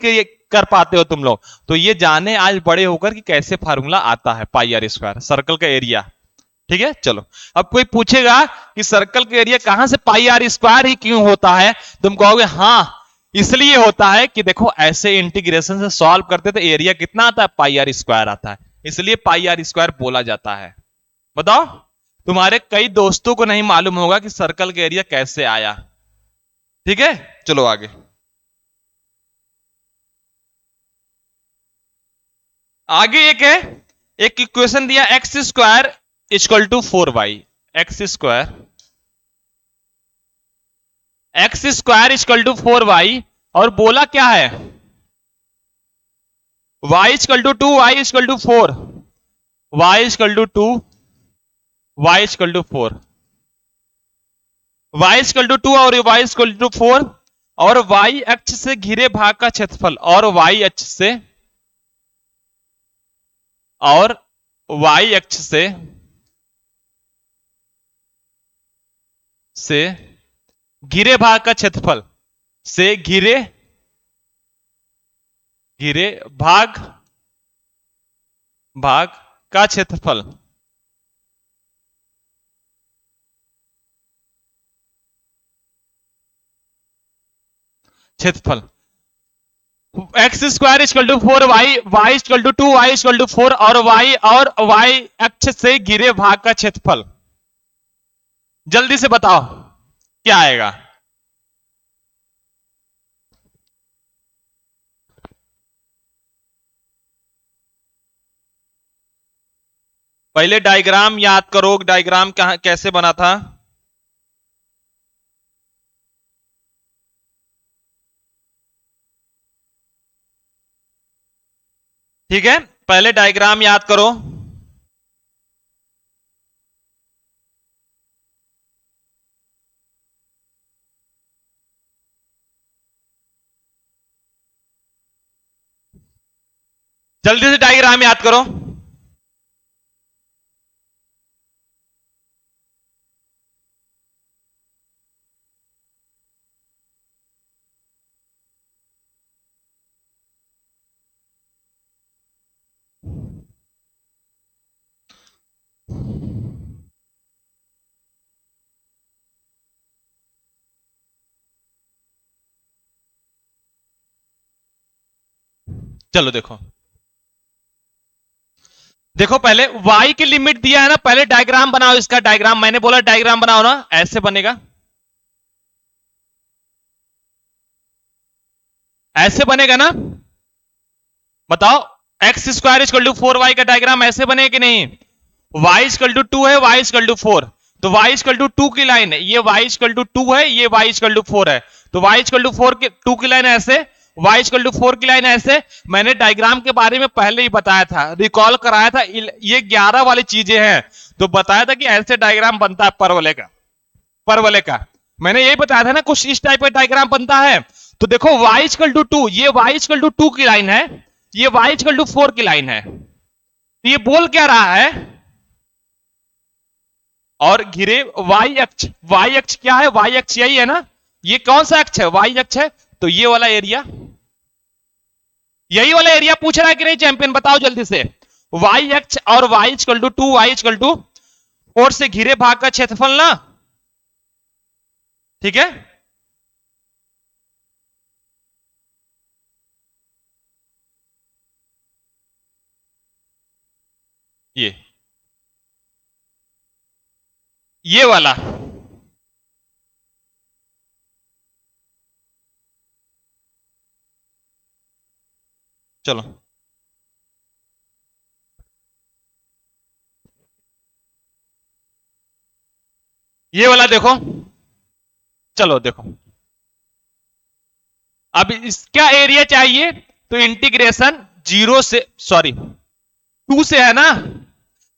कर पाते हो तुम लोग, तो ये जाने आज बड़े होकर कि कैसे फार्मूला आता है पाई आर स्क्वायर सर्कल का एरिया, ठीक है। चलो अब कोई पूछेगा कि सर्कल का एरिया कहां से पाई आर स्क्वायर ही क्यों होता है, तुम कहोगे हाँ इसलिए होता है कि देखो ऐसे इंटीग्रेशन से सॉल्व करते तो एरिया कितना आता है, पाई आर स्क्वायर आता है, इसलिए पाई आर स्क्वायर बोला जाता है। बताओ, तुम्हारे कई दोस्तों को नहीं मालूम होगा कि सर्कल का एरिया कैसे आया। ठीक है, चलो आगे। आगे एक है, एक इक्वेशन दिया X square equal to 4y, X square equal to 4y, और बोला क्या है, y equal to 2, y equal to 4, y equal to 2, y equal to 4, y equal to 2 और y इक्वल टू 4, और y अक्ष से घिरे भाग का क्षेत्रफल, और y अक्ष से घिरे भाग का क्षेत्रफल, से घिरे घिरे भाग का क्षेत्रफल, X square equal to 4y, Y equal to 2, Y equal to 4, और y अक्ष से घिरे भाग का क्षेत्रफल। जल्दी से बताओ क्या आएगा। पहले डायग्राम याद करो, डायग्राम कैसे बना था। ठीक है, पहले डायग्राम याद करो। जल्दी से डायग्राम याद करो। चलो देखो, देखो पहले y की लिमिट दिया है ना, पहले डायग्राम बनाओ इसका। डायग्राम मैंने बोला डायग्राम बनाओ ना, ऐसे बनेगा, ऐसे बनेगा ना। बताओ, x square equal to 4y का डायग्राम ऐसे बने कि नहीं। y इक्वल टू 2 है, y इक्वल टू 4, तो y इक्वल टू 2 की लाइन है, ये y इक्वल टू 2 है, ये y इक्वल टू 4 है, तो y इक्वल टू 4 की 2 की लाइन ऐसे, y इक्वल टू 4 की लाइन ऐसे। मैंने डायग्राम के बारे में पहले ही बताया था, रिकॉल कराया था, ये 11 वाली चीजें हैं, तो बताया था कि ऐसे डायग्राम बनता है परवलय का। मैंने यही बताया था ना, कुछ इस टाइप का डायग्राम बनता है। तो देखो y इक्वल टू 2, ये y इक्वल टू 2 की लाइन है, ये y इक्वल टू 4 की लाइन है, तो ये बोल क्या रहा है, और घिरे y अक्ष क्या है, y अक्ष यही है ना, ये कौन सा अक्ष है, y अक्ष है, तो ये वाला एरिया, यही वाला एरिया पूछ रहा है कि नहीं चैंपियन, बताओ जल्दी से। y अक्ष और y equal to 2, y equal to 4 से घिरे भाग का क्षेत्रफल ना। ठीक है, ये वाला, चलो ये वाला देखो, चलो देखो, अब इसका एरिया चाहिए, तो इंटीग्रेशन 0 से, सॉरी 2 से है ना।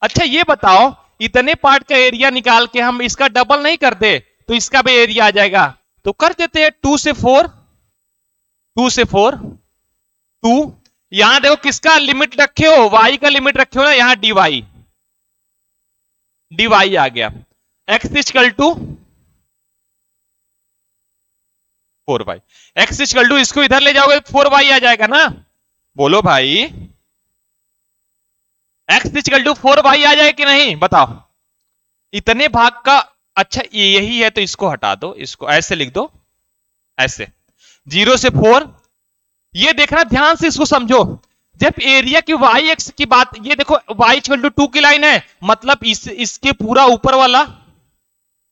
अच्छा ये बताओ, इतने पार्ट का एरिया निकाल के हम इसका डबल नहीं करते तो इसका भी एरिया आ जाएगा, तो कर देते हैं 2 से 4, 2 से 4, 2। यहां देखो किसका लिमिट रखे हो, y का लिमिट रखे हो ना, यहां dy आ गया, x equal to 4y, x equal to, इसको इधर ले जाओगे 4y आ जाएगा ना, बोलो भाई, x इक्वल टू 4y आ जाए कि नहीं, बताओ। इतने भाग का, अच्छा ये यही है तो इसको हटा दो, इसको ऐसे लिख दो, ऐसे 0 से 4। ये देखना ध्यान से, इसको समझो। जब एरिया की वाई एक्स की बात, ये देखो वाई इक्वल टू 2 की लाइन है, मतलब इसके पूरा ऊपर वाला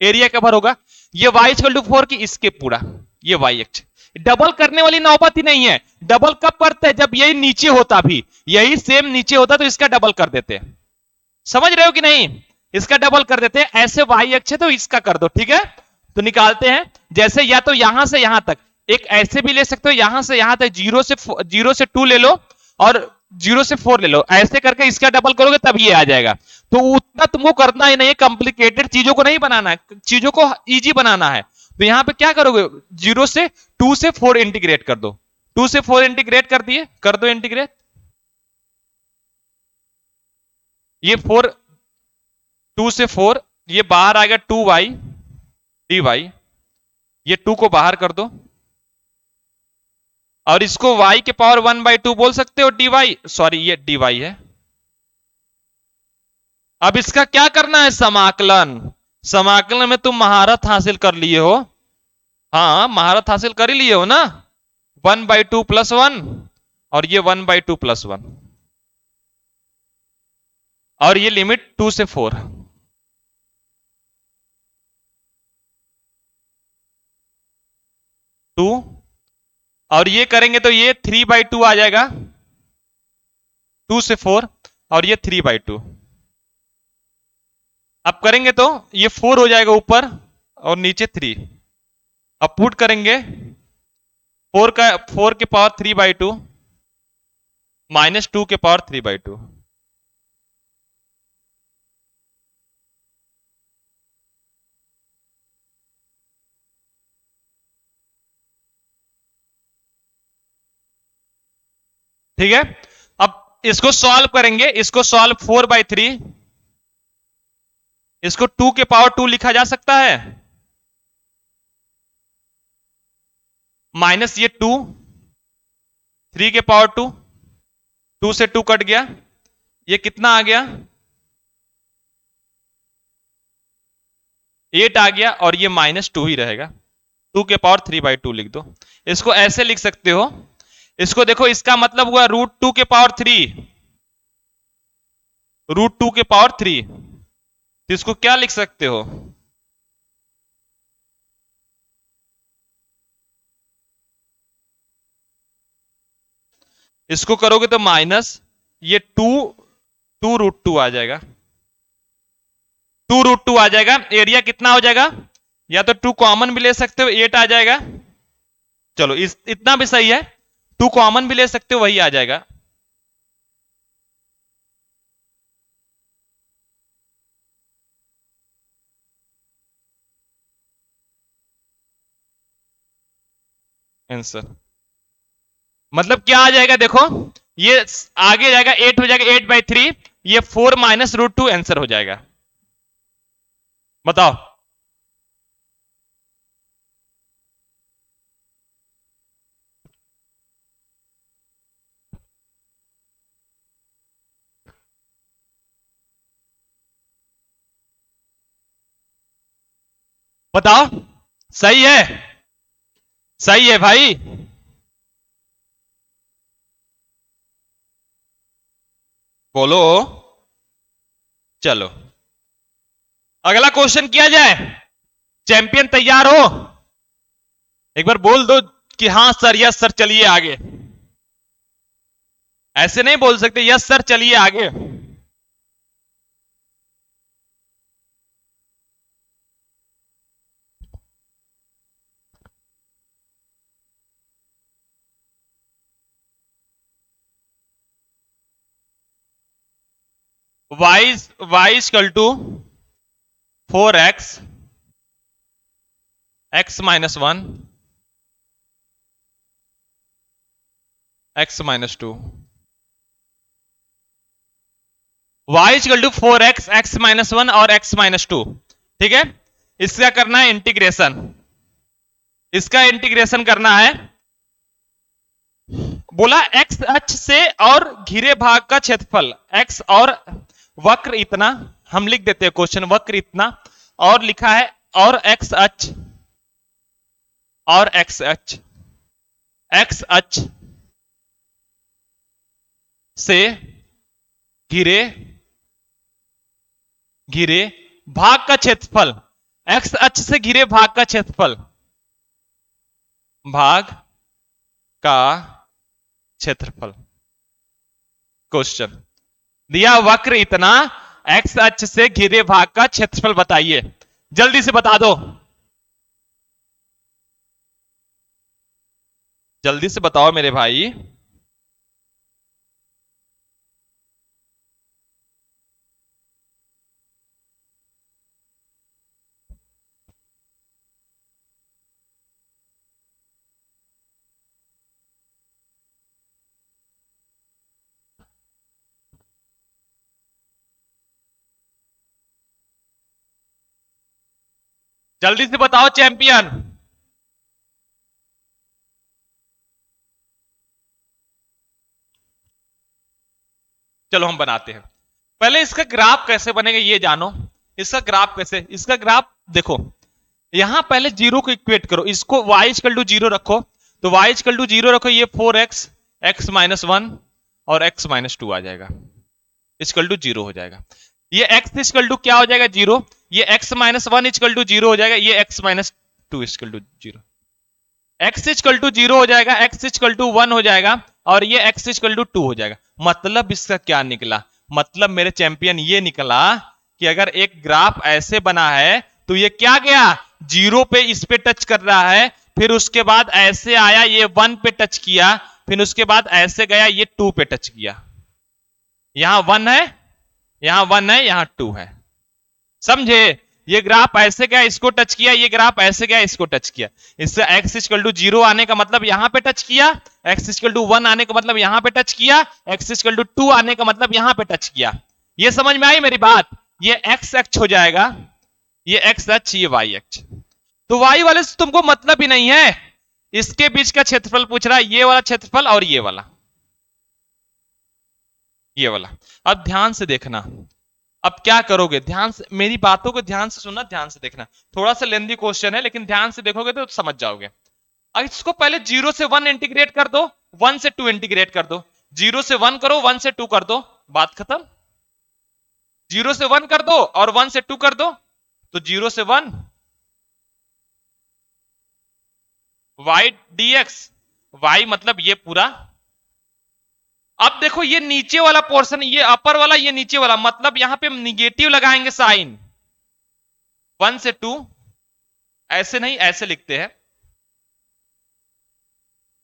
एरिया कवर होगा। ये वाई इक्वल टू 4 की इसके पूरा, ये वाई एक्स। डबल करने वाली नौबत ही नहीं है। डबल कब करते हैं? जब यही नीचे होता, भी यही सेम नीचे होता तो इसका डबल कर देते हैं। समझ रहे हो कि नहीं? इसका डबल कर देते हैं। ऐसे वाई अक्ष है तो इसका कर दो, ठीक है। तो निकालते हैं, जैसे या तो यहां से यहां तक, एक ऐसे भी ले सकते हो, यहां से यहां तक 0 से 2 ले लो, और 0 से 4 ले लो, ऐसे करके इसका डबल करोगे तब ये आ जाएगा। तो उतना तुमको करना ही नहीं है, कॉम्प्लिकेटेड चीजों को नहीं बनाना है, चीजों को इजी बनाना है। तो यहां पे क्या करोगे? 0 से 2 से 4 इंटीग्रेट कर दो। 2 से 4 इंटीग्रेट कर दिए, कर दो इंटीग्रेट। ये 2 से 4, ये बाहर आ गया 2y dy। ये 2 को बाहर कर दो, और इसको y के पावर 1/2 बोल सकते हो, dy, सॉरी ये dy है। अब इसका क्या करना है? समाकलन। समाकलन में तुम महारत हासिल कर लिए हो। हाँ, महारत हासिल कर ही लिए हो ना। 1/2 + 1, और ये 1/2 + 1, और ये लिमिट 2 से 4। 2, और ये करेंगे तो ये 3/2 आ जाएगा। 2 से 4, और ये 3/2। अब करेंगे तो ये 4 हो जाएगा ऊपर, और नीचे 3। अब पुट करेंगे, 4 के पावर 3/2 -2 के पावर 3/2। ठीक है। अब इसको सॉल्व करेंगे, इसको सॉल्व 4/3, इसको 2 के पावर 2 लिखा जा सकता है, माइनस ये 2, 3 के पावर 2, 2 से 2 कट गया, ये कितना आ गया? 8 आ गया, और ये -2 ही रहेगा। 2 के पावर 3/2 लिख दो। इसको ऐसे लिख सकते हो, इसको देखो, इसका मतलब हुआ √2 के पावर 3, √2 के पावर 3। तो इसको क्या लिख सकते हो? इसको करोगे तो माइनस ये 2 √2 आ जाएगा। 2 √2 आ जाएगा। एरिया कितना हो जाएगा? या तो 2 कॉमन भी ले सकते हो, 8 आ जाएगा। चलो इतना भी सही है। 2 कॉमन भी ले सकते हो, वही आ जाएगा। आंसर मतलब क्या आ जाएगा? देखो, ये आगे जाएगा, 8 हो जाएगा, 8/3, ये 4 -√2 आंसर हो जाएगा। बताओ। बताओ। सही है, सही है भाई। बोलो। चलो अगला क्वेश्चन किया जाए। चैंपियन तैयार हो? एक बार बोल दो कि हाँ सर, यस सर, चलिए आगे। ऐसे नहीं बोल सकते, यस सर चलिए आगे। y = 4x x - 1 x - 2। y = 4x x - 1 और x - 2। ठीक है। इसका करना है इंटीग्रेशन। इसका इंटीग्रेशन करना है। बोला x अक्ष से और घिरे भाग का क्षेत्रफल, x और वक्र इतना, हम लिख देते हैं क्वेश्चन, वक्र इतना, और लिखा है और x अक्ष, और x अक्ष। एक्स अक्ष से घिरे घिरे भाग का क्षेत्रफल, एक्स अक्ष से घिरे भाग का क्षेत्रफल, भाग का क्षेत्रफल। क्वेश्चन दिया वक्र इतना, एक्स अक्ष से घिरे भाग का क्षेत्रफल बताइए। जल्दी से बता दो, जल्दी से बताओ मेरे भाई। जल्दी से बताओ चैंपियन। चलो हम बनाते हैं। पहले इसका ग्राफ कैसे बनेगा ये जानो। इसका ग्राफ कैसे, इसका ग्राफ देखो, यहां पहले जीरो को इक्वेट करो, इसको y इक्वल टू जीरो रखो, तो y इक्वल टू जीरो रखो, ये 4x x माइनस वन और x माइनस टू आ जाएगा, इक्वल टू जीरो हो जाएगा। ये x इक्वल टू क्या हो जाएगा, जीरो। ये x minus one equal to zero हो जाएगा, ये x minus two equal to zero. x equal to zero हो जाएगा, x इक्वल टू वन हो जाएगा, और ये x इक्वल टू टू हो जाएगा। मतलब इसका क्या निकला, मतलब मेरे चैंपियन ये निकला कि अगर एक ग्राफ ऐसे बना है तो ये क्या गया, जीरो पे इस पे टच कर रहा है, फिर उसके बाद ऐसे आया ये वन पे टच किया, फिर उसके बाद ऐसे गया ये टू पे टच किया। यहां वन है, यहां वन है, यहां टू है, समझे। ये ग्राफ ऐसे गया इसको टच किया, ये ग्राफ ऐसे गया इसको टच किया। इससे x इक्वल टू जीरो आने का मतलब यहां पे टच किया, x इक्वल टू वन आने का मतलब यहां पे टच किया, x इक्वल टू टू आने का मतलब यहां पे टच किया। ये समझ में आई मेरी बात। ये x अक्ष हो जाएगा, ये x अक्ष, ये y अक्ष। तो y वाले से तुमको मतलब ही नहीं है, इसके बीच का क्षेत्रफल पूछ रहा है, ये वाला क्षेत्रफल और ये वाला, ये वाला। अब ध्यान से देखना, अब क्या करोगे, ध्यान से मेरी बातों को ध्यान से सुनना, ध्यान से देखना। थोड़ा सा लेंदी क्वेश्चन है लेकिन ध्यान से देखोगे तो समझ जाओगे। अब इसको पहले जीरो से वन इंटीग्रेट कर दो, वन से टू इंटीग्रेट कर दो। जीरो से वन करो, वन से टू कर दो, बात खत्म। जीरो से वन कर दो और वन से टू कर दो, तो जीरो से one y d x, y मतलब ये पूरा। अब देखो ये नीचे वाला पोर्शन, ये अपर वाला, ये नीचे वाला, मतलब यहां पे निगेटिव लगाएंगे साइन। वन से टू, ऐसे नहीं ऐसे लिखते हैं,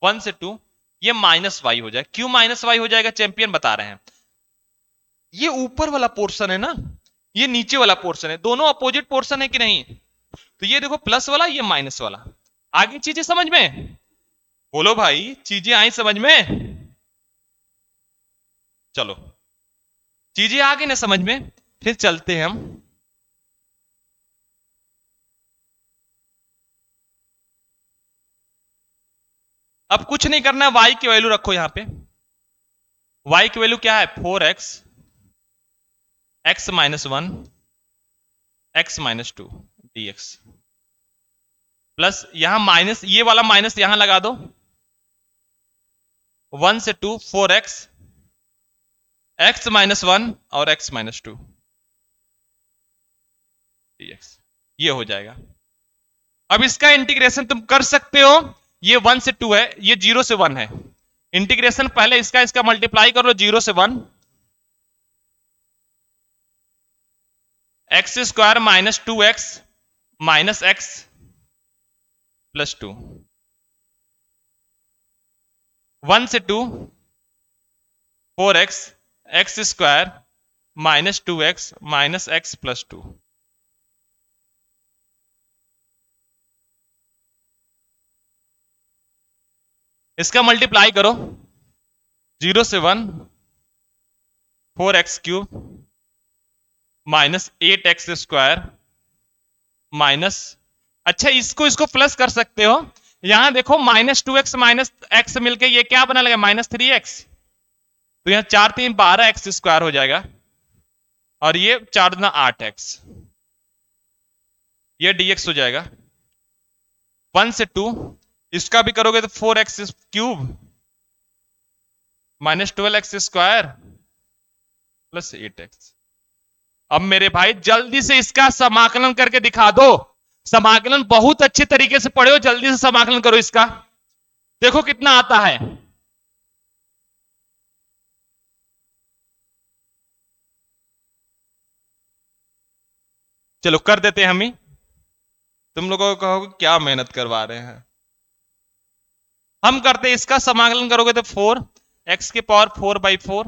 वन से टू, ये माइनस वाई हो जाए। क्यों माइनस वाई हो जाएगा चैंपियन बता रहे हैं। ये ऊपर वाला पोर्शन है ना, ये नीचे वाला पोर्शन है, दोनों अपोजिट पोर्शन है कि नहीं। तो ये देखो प्लस वाला, ये माइनस वाला। आगे चीजें समझ में, बोलो भाई चीजें आई समझ में। चलो चीजें आ गई ना समझ में, फिर चलते हैं हम। अब कुछ नहीं करना है, y की वैल्यू रखो यहां पे। y की वैल्यू क्या है, 4x x minus one x minus two d x, plus यहां माइनस, ये वाला माइनस यहां लगा दो, वन से two, 4x x minus one और x minus two d x, ये हो जाएगा। अब इसका इंटीग्रेशन तुम कर सकते हो, ये वन से टू है, ये जीरो से वन है। इंटीग्रेशन पहले इसका इसका मल्टीप्लाई कर लो, जीरो से one, x square minus two x minus x plus two, one से two, 4x x square minus two x minus x plus two. इसका मल्टीप्लाई करो, जीरो से one, 4x cube minus 8x square minus, अच्छा इसको इसको plus कर सकते हो। यहां देखो minus two x minus x मिलकर ये क्या बना लगा, माइनस थ्री एक्स। तो यहां चार तीन 12x स्क्वायर हो जाएगा, और ये चार दुना 8x, ये dx हो जाएगा। वन से टू, इसका भी करोगे तो 4x³ minus 12x² plus 8x। अब मेरे भाई जल्दी से इसका समाकलन करके दिखा दो। समाकलन बहुत अच्छे तरीके से पढ़े हो, जल्दी से समाकलन करो इसका, देखो कितना आता है। चलो कर देते हैं हम ही, तुम लोगों को कहोगे क्या मेहनत करवा रहे हैं। हम करते हैं, इसका समाकलन करोगे तो 4x⁴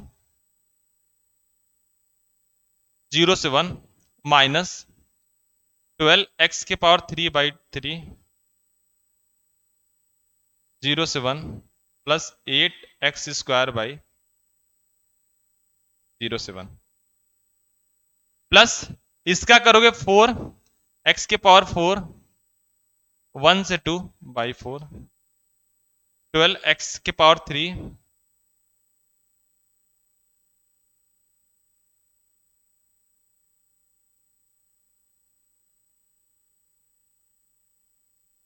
जीरो से 1 माइनस 12x⁴ जीरो से 1 प्लस 8x² जीरो से 1 प्लस इसका करोगे 4x⁴ 1 से 2 बाई 4 12x⁴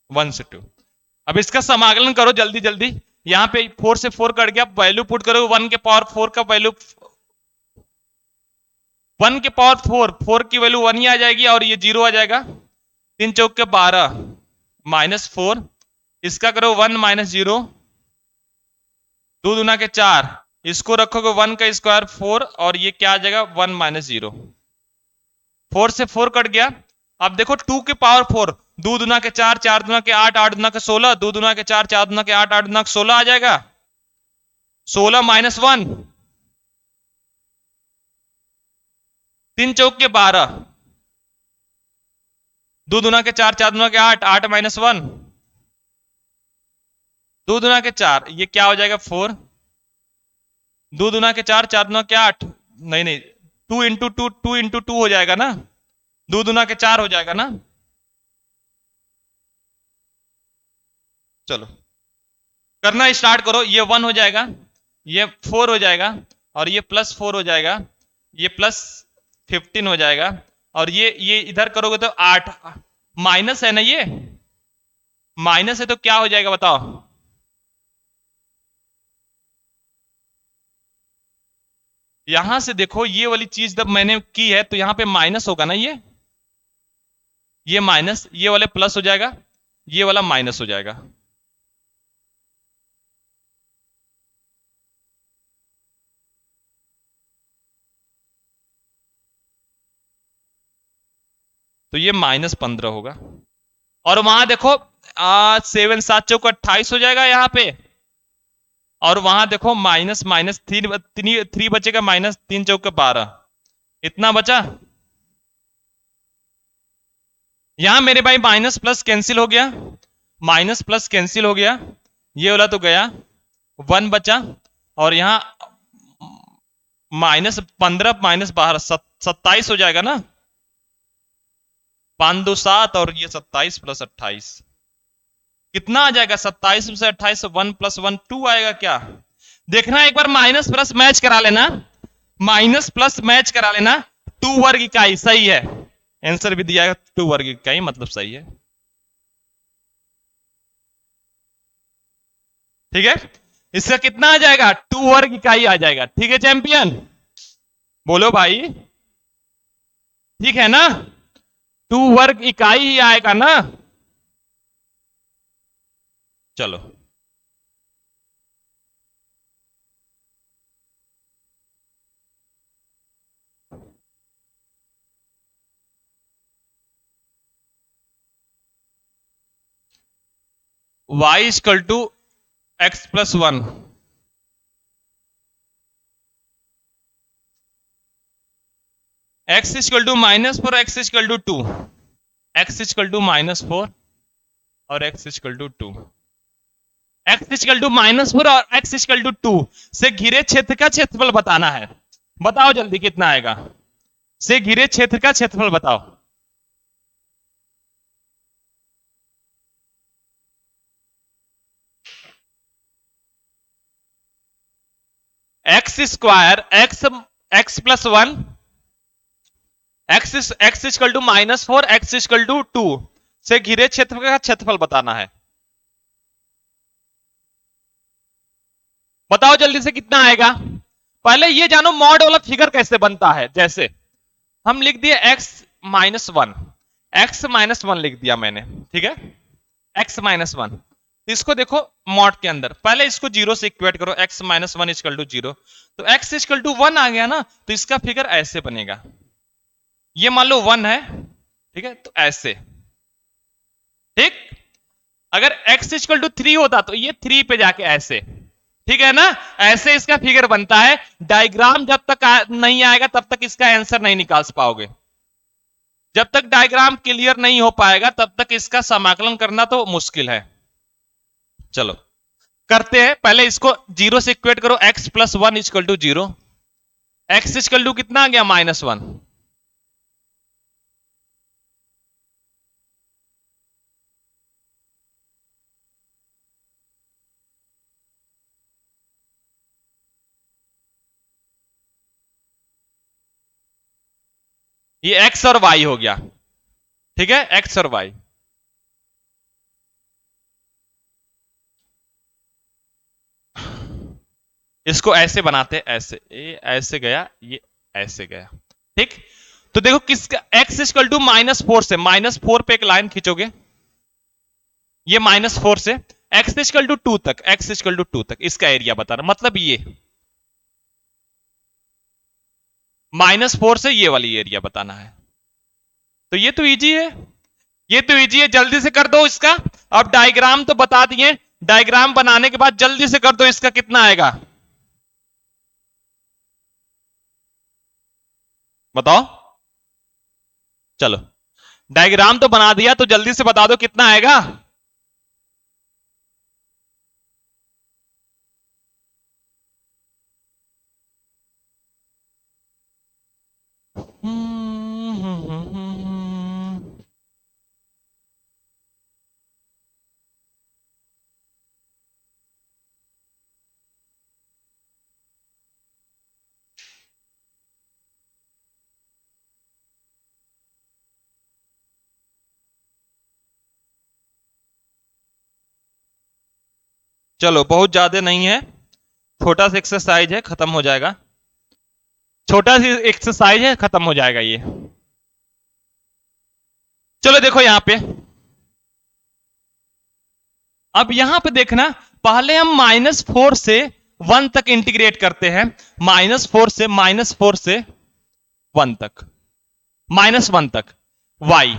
1 से 2। अब इसका समाकलन करो जल्दी जल्दी, यहां पे 4 से 4 कट गया, वैल्यू पुट करो 1⁴ का वैल्यू 1⁴ 4 की वैल्यू 1 ही आ जाएगी और ये 0 आ जाएगा। 3 चौक के 12 माइनस 4, इसका करो 1 माइनस 0 2 दूना के 4, इसको रखोगे 1 का स्क्वायर 4 और ये क्या आ जाएगा 1 माइनस 0। 4 से 4 कट गया। अब देखो 2⁴ 2 दूना के 4 4 दूना के 8 8 दूना के 16 2 दूना के 4 4 दूना के 8 8 दूना के 16 आ जाएगा। 16 माइनस 1 3 चौक के 12 2 दूना के 4 4 दूना के 8 8 माइनस 1 2 दूना के 4, ये क्या हो जाएगा 4 2 दूना के 4 4 दूना के 8, नहीं नहीं 2 इंटू 2 2 इंटू 2 हो जाएगा ना, 2 दूना के 4 हो जाएगा ना। चलो करना स्टार्ट करो, ये 1 हो जाएगा, ये 4 हो जाएगा और ये प्लस 4 हो जाएगा, ये प्लस 15 हो जाएगा और ये इधर करोगे तो 8 माइनस है ना, ये माइनस है तो क्या हो जाएगा बताओ। यहां से देखो ये वाली चीज जब मैंने की है तो यहां पे माइनस होगा ना, ये माइनस, ये वाले प्लस हो जाएगा, ये वाला माइनस हो जाएगा। तो ये -15 होगा और वहां देखो 7 7 चौक 28 हो जाएगा यहां पे, और वहां देखो माइनस माइनस 3 बचेगा, माइनस 3 चौक 12 इतना बचा। यहां मेरे भाई माइनस प्लस कैंसिल हो गया, माइनस प्लस कैंसिल हो गया, ये वाला तो गया, 1 बचा और यहां -15 -12 27 हो जाएगा ना, 5 2 7 और ये 27 प्लस 28 कितना आ जाएगा, 27 में से 28 से 1 + 1 2 आएगा क्या। देखना एक बार माइनस प्लस मैच करा लेना, माइनस प्लस मैच करा लेना, 2 वर्ग इकाई सही है, आंसर भी दिया है 2 वर्ग इकाई मतलब सही है। ठीक है, इसका कितना आ जाएगा 2 वर्ग इकाई आ जाएगा। ठीक है चैंपियन, बोलो भाई, ठीक है ना, 2 वर्ग इकाई ही आएगा ना। चलो y = x + 1, x = -4 x = 2, x = -4 और x = 2, x = -4 और x = 2 से घिरे क्षेत्र का क्षेत्रफल बताना है। बताओ जल्दी कितना आएगा, से घिरे क्षेत्र का क्षेत्रफल बताओ। x² x + 1 x = -4 x = 2 से घिरे क्षेत्र का क्षेत्रफल बताना है। बताओ जल्दी से कितना आएगा। पहले ये जानो मॉड वाला फिगर कैसे बनता है। जैसे हम लिख दिए x-1, x-1 लिख दिया मैंने, ठीक है, x-1। तो इसको देखो मॉड के अंदर, पहले इसको जीरो से इक्वेट करो, x-1 इक्वल टू जीरो, तो x इक्वल टू 1 आ गया ना, तो इसका फिगर ऐसे बनेगा। ये मान लो 1 है, ठीक है, तो ऐसे, ठीक। अगर x इक्वल टू 3 होता तो ये 3 पे जाके ऐसे, ठीक है ना, ऐसे इसका फिगर बनता है। डायग्राम जब तक नहीं आएगा तब तक इसका आंसर नहीं निकाल पाओगे। जब तक डायग्राम क्लियर नहीं हो पाएगा तब तक इसका समाकलन करना तो मुश्किल है। चलो करते हैं, पहले इसको जीरो से इक्वेट करो, x+1 equal to zero, x equal to कितना आ गया -1, ये x और y हो गया, ठीक है, x और y। इसको ऐसे बनाते, ऐसे, ये ऐसे गया, ये ऐसे गया, ठीक। तो देखो किसका x इक्वल टू -4 से, -4 पे एक लाइन खींचोगे, ये -4 से x इक्वल टू 2 तक, x इक्वल टू 2 तक इसका एरिया बताना, मतलब ये -4 से ये वाली एरिया बताना है। तो ये तो इजी है, ये तो इजी है, जल्दी से कर दो इसका। अब डायग्राम तो बता दिए, डायग्राम बनाने के बाद जल्दी से कर दो इसका कितना आएगा, बताओ। चलो डायग्राम तो बना दिया, तो जल्दी से बता दो कितना आएगा। चलो बहुत ज्यादा नहीं है, छोटा सा एक्सरसाइज है, खत्म हो जाएगा। छोटा सी एक्सरसाइज है, खत्म हो जाएगा ये। चलो देखो यहां पे, अब यहां पे देखना, पहले हम -4 से 1 तक इंटीग्रेट करते हैं, -4 से -1 तक, -1 तक y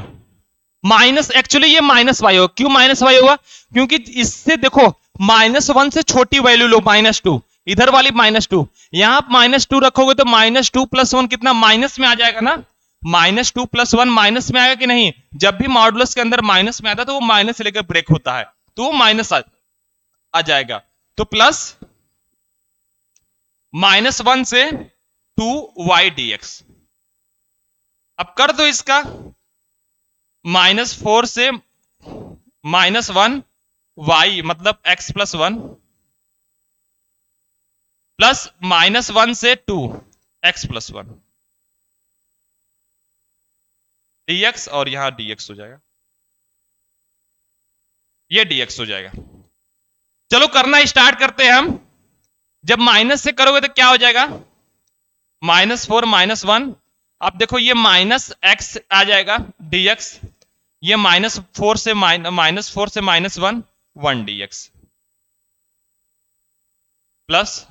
माइनस, एक्चुअली ये -y होगा। क्यों -y होगा? क्योंकि इससे देखो -1 से छोटी वैल्यू लो, -2, इधर वाली -2, यहां -2 रखोगे तो -2 + 1 कितना माइनस में आ जाएगा ना, -2 + 1 माइनस में आएगा कि नहीं। जब भी मॉडुलस के अंदर माइनस में आता है तो वो माइनस से लेकर ब्रेक होता है, तो वो माइनस आ जाएगा। तो प्लस -1 से 2y dx। अब कर दो इसका, -4 से -1 y मतलब x+1 प्लस -1 से 2 x+1 dx, और यहां dx हो जाएगा, ये dx हो जाएगा। चलो करना स्टार्ट करते हैं हम। जब माइनस से करोगे तो क्या हो जाएगा, -4 -1, अब देखो ये -x आ जाएगा dx, ये -4 से -1 1 dx, प्लस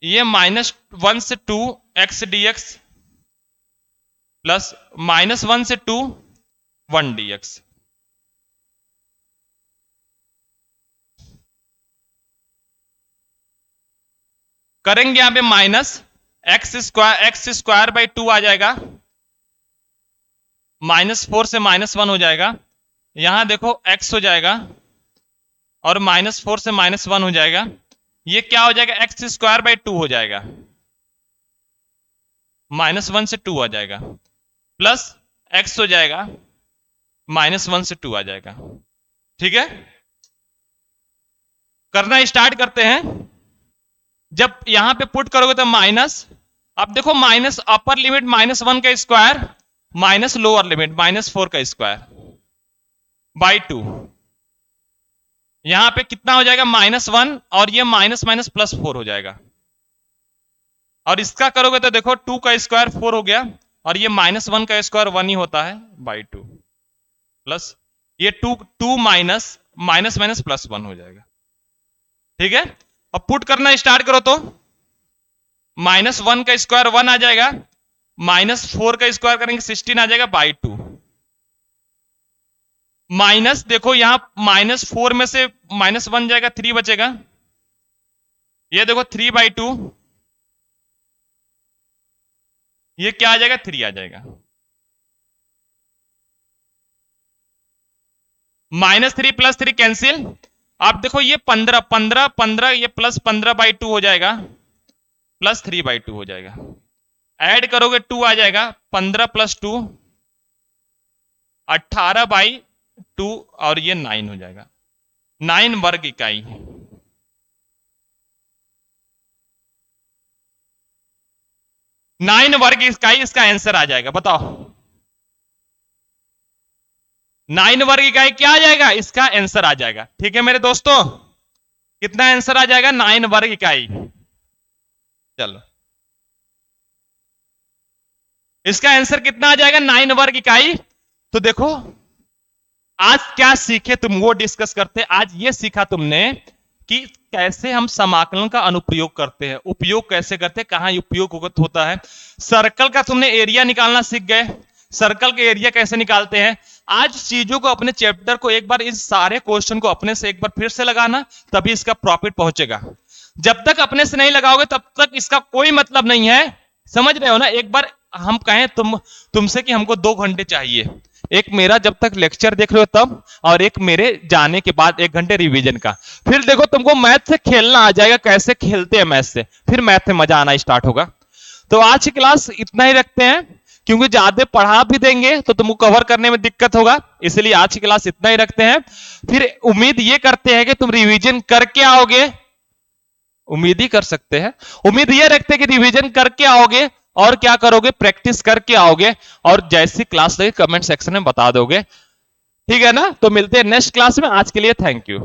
ये -1 से 2 x dx, प्लस -1 से 2 1 dx। करेंगे यहां पे माइनस एक्स स्क्वायर बाई 2 आ जाएगा, -4 से -1 हो जाएगा, यहां देखो x हो जाएगा, और -4 से -1 हो जाएगा, ये क्या हो जाएगा, एक्स स्क्वायर बाई 2 हो जाएगा, -1 से 2 आ जाएगा, प्लस x हो जाएगा, -1 से 2 आ जाएगा। ठीक है, करना स्टार्ट करते हैं। जब यहां पे पुट करोगे तो माइनस, अब देखो माइनस अपर लिमिट -1 का स्क्वायर माइनस लोअर लिमिट -4 का स्क्वायर बाई 2, यहां पे कितना हो जाएगा -1 और ये माइनस माइनस प्लस 4 हो जाएगा। और इसका करोगे तो देखो 2 का स्क्वायर 4 हो गया और ये -1 का स्क्वायर 1 ही होता है बाई 2 प्लस ये 2 माइनस माइनस माइनस प्लस 1 हो जाएगा। ठीक है, अब पुट करना स्टार्ट करो तो -1 का स्क्वायर 1 आ जाएगा, -4 का स्क्वायर करेंगे 16 आ जाएगा बाई 2 माइनस देखो यहां -4 में से -1 जाएगा 3 बचेगा, ये देखो 3/2 ये क्या आ जाएगा 3 आ जाएगा। -3 + 3 कैंसिल। आप देखो ये 15 15 15 ये प्लस 15/2 हो जाएगा प्लस 3/2 हो जाएगा। ऐड करोगे 2 आ जाएगा, 15 + 2 18/2 और ये 9 हो जाएगा, 9 वर्ग इकाई। 9 वर्ग इकाई इसका आंसर आ जाएगा, बताओ 9 वर्ग इकाई क्या आ जाएगा, इसका आंसर आ जाएगा। ठीक है मेरे दोस्तों, कितना आंसर आ जाएगा 9 वर्ग इकाई। चलो इसका आंसर कितना आ जाएगा 9 वर्ग इकाई। तो देखो आज क्या सीखे तुम वो डिस्कस करते हैं। आज ये सीखा तुमने कि कैसे हम समाकलन का अनुप्रयोग करते हैं, उपयोग कैसे करते हैं, कहां उपयोग होता है। सर्कल का तुमने एरिया निकालना सीख गए, सर्कल के एरिया कैसे निकालते हैं। आज चीजों को अपने चैप्टर को एक बार इस सारे क्वेश्चन को अपने से एक बार फिर से लगाना, तभी इसका प्रॉफिट पहुंचेगा। जब तक अपने से नहीं लगाओगे तब तक इसका कोई मतलब नहीं है, समझ रहे हो ना। एक बार हम कहें तुमसे कि हमको 2 घंटे चाहिए, एक मेरा जब तक लेक्चर देख रहे हो तब, और एक मेरे जाने के बाद 1 घंटे रिवीजन का, फिर देखो तुमको मैथ से खेलना आ जाएगा, कैसे खेलते हैं मैथ से, फिर मैथ में मजा आना स्टार्ट होगा। तो आज की क्लास इतना ही रखते हैं, क्योंकि ज्यादा पढ़ा भी देंगे तो तुमको कवर करने में दिक्कत होगा, इसलिए आज की क्लास इतना ही रखते हैं। फिर उम्मीद ये करते हैं कि तुम रिवीजन करके आओगे, उम्मीद ही कर सकते हैं, उम्मीद ये रखते हैं कि रिवीजन करके आओगे और क्या करोगे, प्रैक्टिस करके आओगे और जैसी क्लास लगे कमेंट सेक्शन में बता दोगे। ठीक है ना, तो मिलते हैं नेक्स्ट क्लास में। आज के लिए थैंक यू।